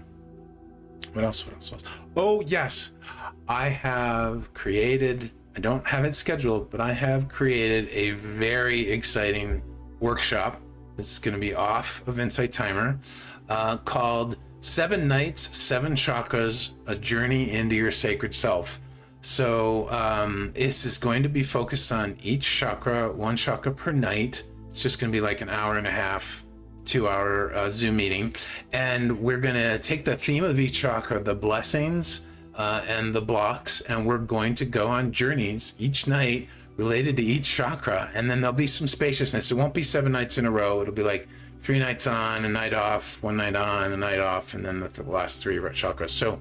else? Oh, yes. I don't have it scheduled, but I have created a very exciting workshop. This is going to be off of Insight Timer, called 7 Nights, 7 Chakras, A Journey into Your Sacred Self. So this is going to be focused on each chakra, 1 chakra per night. It's just going to be like an hour and a half, 2-hour Zoom meeting. And we're going to take the theme of each chakra, the blessings and the blocks, and we're going to go on journeys each night related to each chakra. And then there'll be some spaciousness. It won't be 7 nights in a row. It'll be like 3 nights on, a night off, 1 night on, a night off, and then the last 3 chakras. So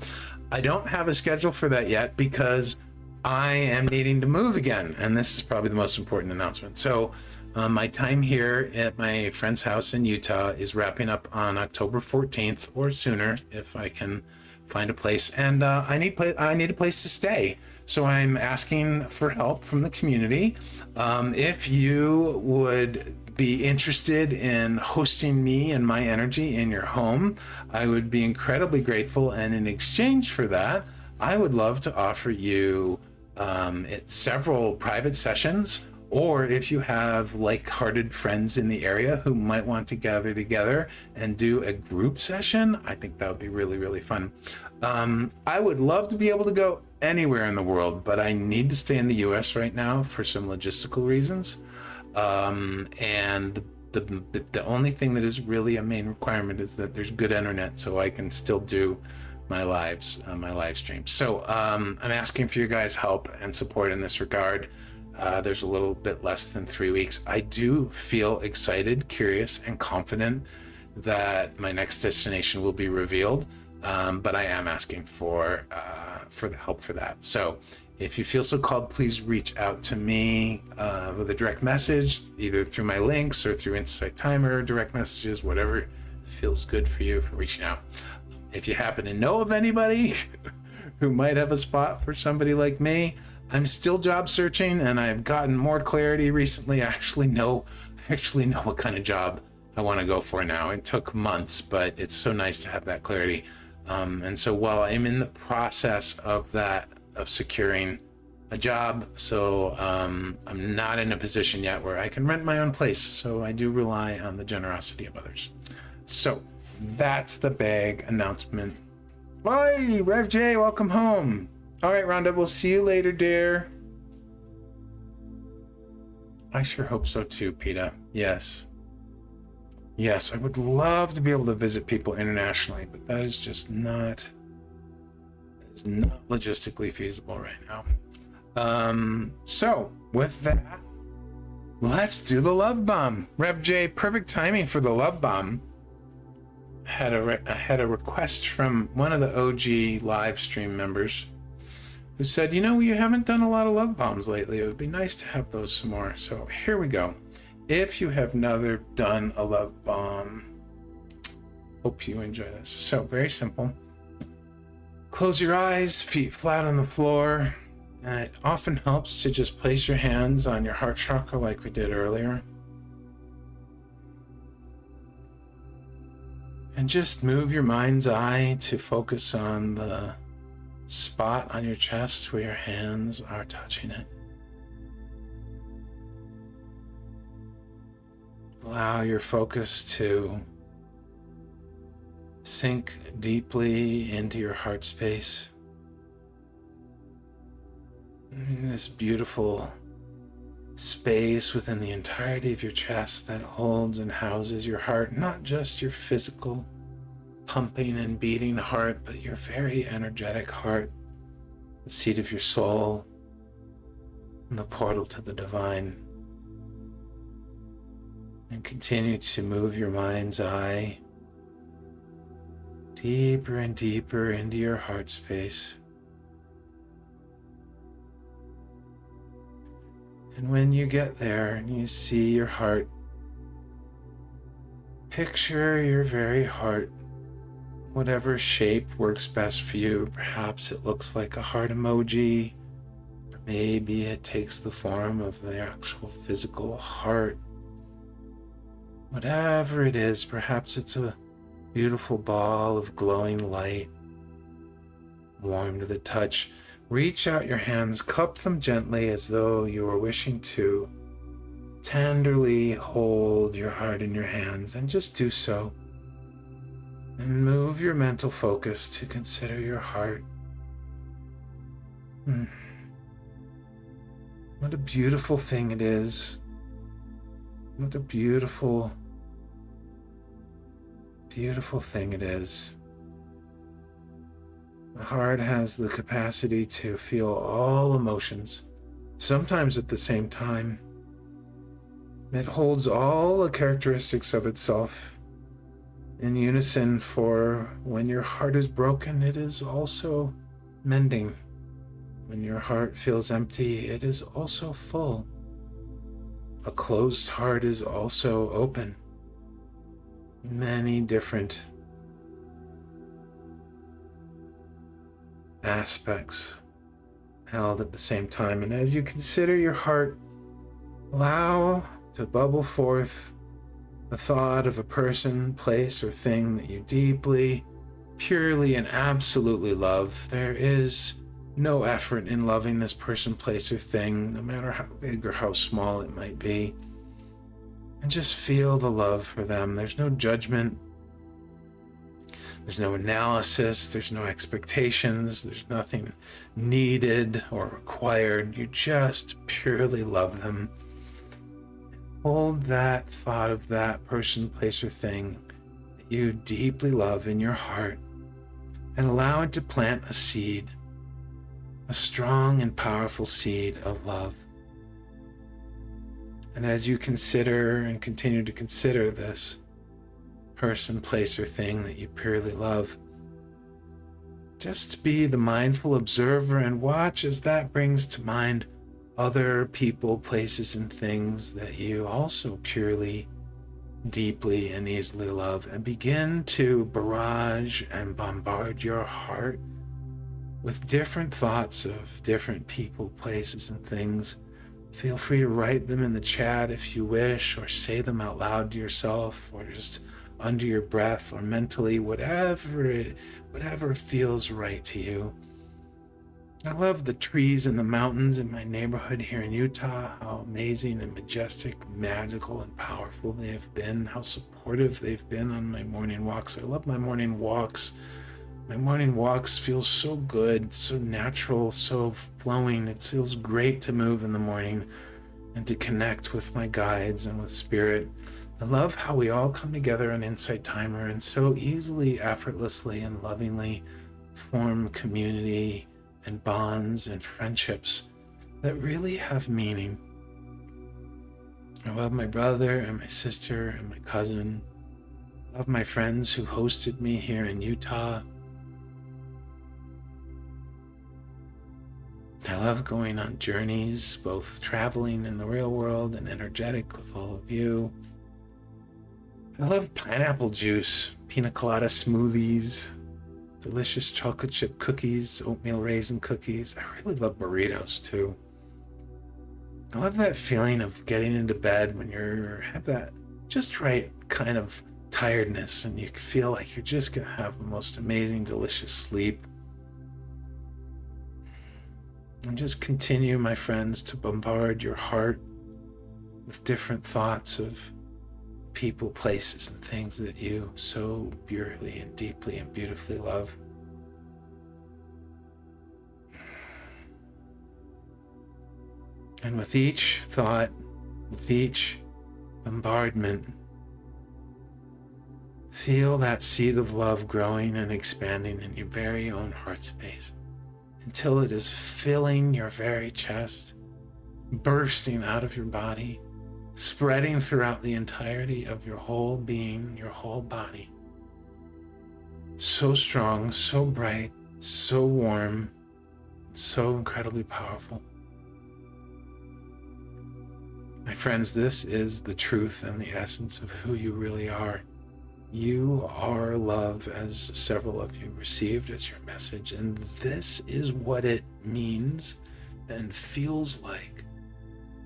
I don't have a schedule for that yet because I am needing to move again. And this is probably the most important announcement. So My time here at my friend's house in Utah is wrapping up on October 14th or sooner if I can find a place. And I need a place to stay. So I'm asking for help from the community. If you would be interested in hosting me and my energy in your home, I would be incredibly grateful. And in exchange for that, I would love to offer you several private sessions, or if you have like-hearted friends in the area who might want to gather together and do a group session, I think that would be really, really fun. I would love to be able to go anywhere in the world, but I need to stay in the US right now for some logistical reasons. And the only thing that is really a main requirement is that there's good internet so I can still do my live streams. So I'm asking for your guys' help and support in this regard. There's a little bit less than 3 weeks. I do feel excited, curious, and confident that my next destination will be revealed, but I am asking for the help for that. So if you feel so called, please reach out to me with a direct message, either through my links or through Insight Timer, direct messages, whatever feels good for you for reaching out. If you happen to know of anybody who might have a spot for somebody like me, I'm still job searching, and I've gotten more clarity recently. I actually know what kind of job I want to go for now. It took months, but it's so nice to have that clarity. And so while I'm in the process of securing a job, so I'm not in a position yet where I can rent my own place. So I do rely on the generosity of others. So that's the bag announcement. Hi, Rev J, welcome home. All right, Rhonda, we'll see you later, dear. I sure hope so too, Peta. Yes, I would love to be able to visit people internationally, but that is just not logistically feasible right now. So with that, let's do the love bomb. Rev J, perfect timing for the love bomb. I had a request from one of the OG live stream members who said, you haven't done a lot of love bombs lately. It would be nice to have those some more. So here we go. If you have never done a love bomb, hope you enjoy this. So very simple. Close your eyes, feet flat on the floor. And it often helps to just place your hands on your heart chakra like we did earlier. And just move your mind's eye to focus on the spot on your chest where your hands are touching it. Allow your focus to sink deeply into your heart space. This beautiful space within the entirety of your chest that holds and houses your heart, not just your physical pumping and beating heart, but your very energetic heart, the seat of your soul, and the portal to the divine. And continue to move your mind's eye deeper and deeper into your heart space. And when you get there and you see your heart, picture your very heart, whatever shape works best for you. Perhaps it looks like a heart emoji, or maybe it takes the form of the actual physical heart. Whatever it is, perhaps it's a beautiful ball of glowing light, warm to the touch. Reach out your hands, cup them gently as though you were wishing to tenderly hold your heart in your hands, and just do so. And move your mental focus to consider your heart. What a beautiful thing it is. What a beautiful, beautiful thing it is. The heart has the capacity to feel all emotions, sometimes at the same time. It holds all the characteristics of itself in unison, for when your heart is broken, it is also mending. When your heart feels empty, it is also full. A closed heart is also open. Many different aspects held at the same time. And as you consider your heart, allow to bubble forth the thought of a person, place, or thing that you deeply, purely, and absolutely love. There is no effort in loving this person, place, or thing, no matter how big or how small it might be. And just feel the love for them. There's no judgment. There's no analysis. There's no expectations. There's nothing needed or required. You just purely love them. Hold that thought of that person, place, or thing that you deeply love in your heart and allow it to plant a seed, a strong and powerful seed of love. And as you consider and continue to consider this person, place, or thing that you purely love, just be the mindful observer and watch as that brings to mind other people, places, and things that you also purely, deeply, and easily love, and begin to barrage and bombard your heart with different thoughts of different people, places, and things. Feel free to write them in the chat if you wish, or say them out loud to yourself, or just under your breath, or mentally, whatever feels right to you. I love the trees and the mountains in my neighborhood here in Utah, how amazing and majestic, magical, and powerful they have been, how supportive they've been on my morning walks. I love my morning walks. My morning walks feel so good, so natural, so flowing. It feels great to move in the morning and to connect with my guides and with spirit. I love how we all come together on Insight Timer and so easily, effortlessly, and lovingly form community and bonds and friendships that really have meaning. I love my brother and my sister and my cousin. I love my friends who hosted me here in Utah. I love going on journeys, both traveling in the real world and energetic with all of you. I love pineapple juice, pina colada smoothies, delicious chocolate chip cookies, oatmeal raisin cookies. I really love burritos too. I love that feeling of getting into bed when you have that just right kind of tiredness and you feel like you're just going to have the most amazing, delicious sleep. And just continue, my friends, to bombard your heart with different thoughts of people, places, and things that you so purely and deeply and beautifully love. And with each thought, with each bombardment, feel that seed of love growing and expanding in your very own heart space until it is filling your very chest, bursting out of your body, spreading throughout the entirety of your whole being, your whole body. So strong, so bright, so warm, so incredibly powerful. My friends, this is the truth and the essence of who you really are. You are love, as several of you received as your message, and this is what it means and feels like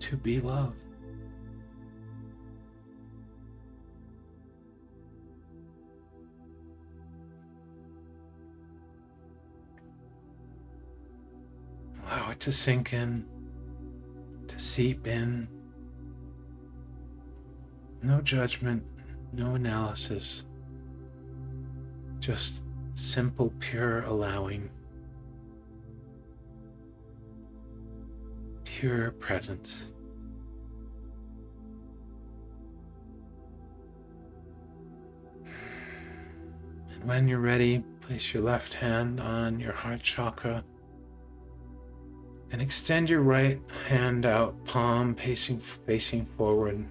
to be love. Allow it to sink in, to seep in. No judgment, no analysis, just simple, pure allowing, pure presence. And when you're ready, place your left hand on your heart chakra and extend your right hand out, palm facing forward.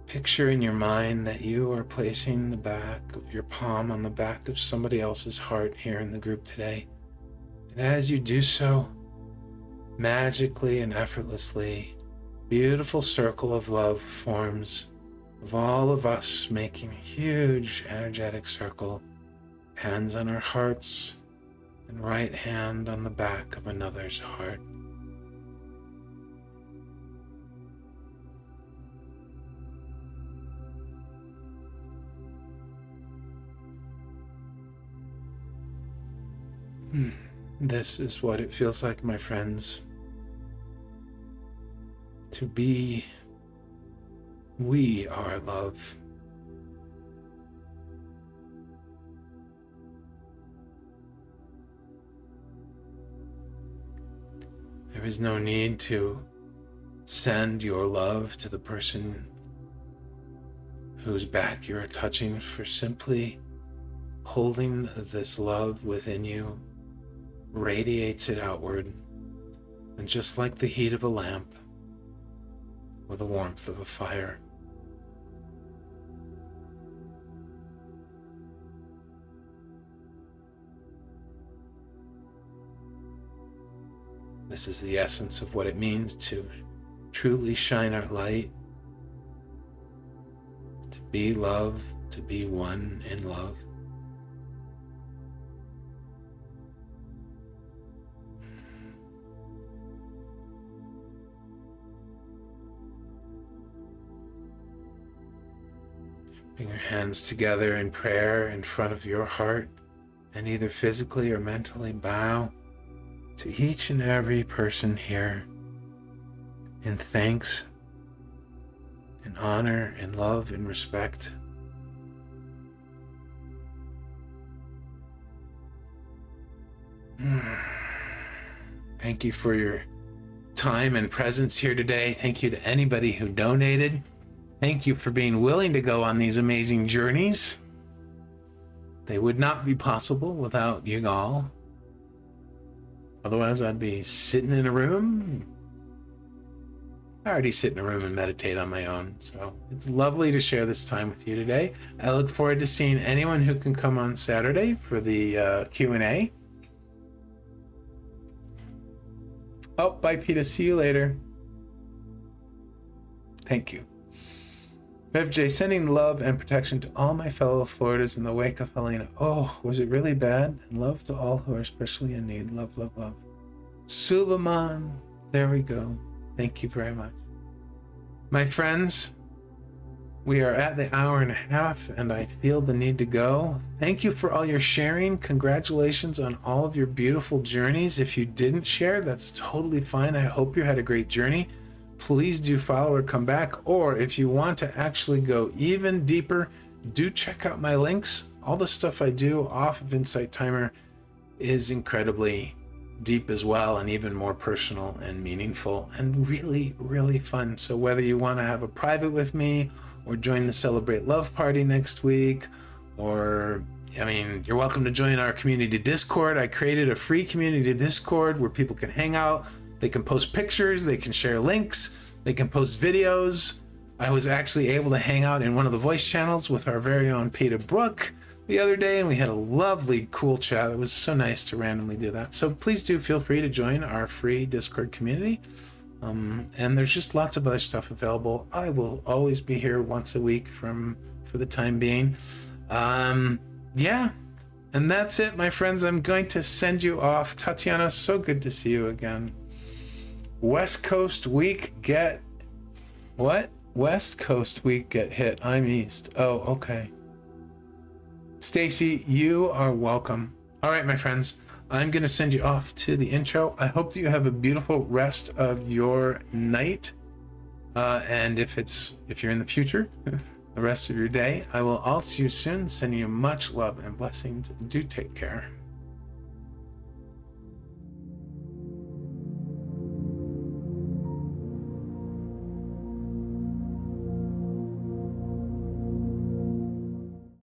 Picture in your mind that you are placing the back of your palm on the back of somebody else's heart here in the group today. And as you do so, magically and effortlessly, beautiful circle of love forms of all of us making a huge energetic circle, hands on our hearts and right hand on the back of another's heart. This is what it feels like, my friends, to be we are love. There is no need to send your love to the person whose back you are touching, for simply holding this love within you radiates it outward, and just like the heat of a lamp or the warmth of a fire, this is the essence of what it means to truly shine our light, to be love, to be one in love. Bring your hands together in prayer in front of your heart, and either physically or mentally bow to each and every person here in thanks, in honor, in love, in respect. Thank you for your time and presence here today. Thank you to anybody who donated. Thank you for being willing to go on these amazing journeys. They would not be possible without you all. Otherwise, I'd be sitting in a room. I already sit in a room and meditate on my own. So it's lovely to share this time with you today. I look forward to seeing anyone who can come on Saturday for the Q&A. Oh, bye, Peter. See you later. Thank you. Bev J, sending love and protection to all my fellow Floridas in the wake of Helena. Oh, was it really bad? And love to all who are especially in need. Love, love, love. Suleiman, there we go. Thank you very much. My friends, we are at the hour and a half, and I feel the need to go. Thank you for all your sharing. Congratulations on all of your beautiful journeys. If you didn't share, that's totally fine. I hope you had a great journey. Please do follow or come back, or if you want to actually go even deeper, do check out my links. All the stuff I do off of Insight Timer is incredibly deep as well, and even more personal and meaningful and really, really fun. So whether you want to have a private with me or join the Celebrate Love party next week, or you're welcome to join our community Discord. I created a free community Discord where people can hang out. They can post pictures, they can share links, they can post videos. I was actually able to hang out in one of the voice channels with our very own Peter Brook the other day, and we had a lovely, cool chat. It was so nice to randomly do that. So please do feel free to join our free Discord community. And there's just lots of other stuff available. I will always be here once a week for the time being. Yeah. And that's it, my friends. I'm going to send you off. Tatiana, so good to see you again. West Coast week get what? West Coast week get hit. I'm East. Oh, okay. Stacy, you are welcome. All right, my friends, I'm going to send you off to the intro. I hope that you have a beautiful rest of your night. And if you're in the future, the rest of your day, I will all see you soon. Sending you much love and blessings. Do take care.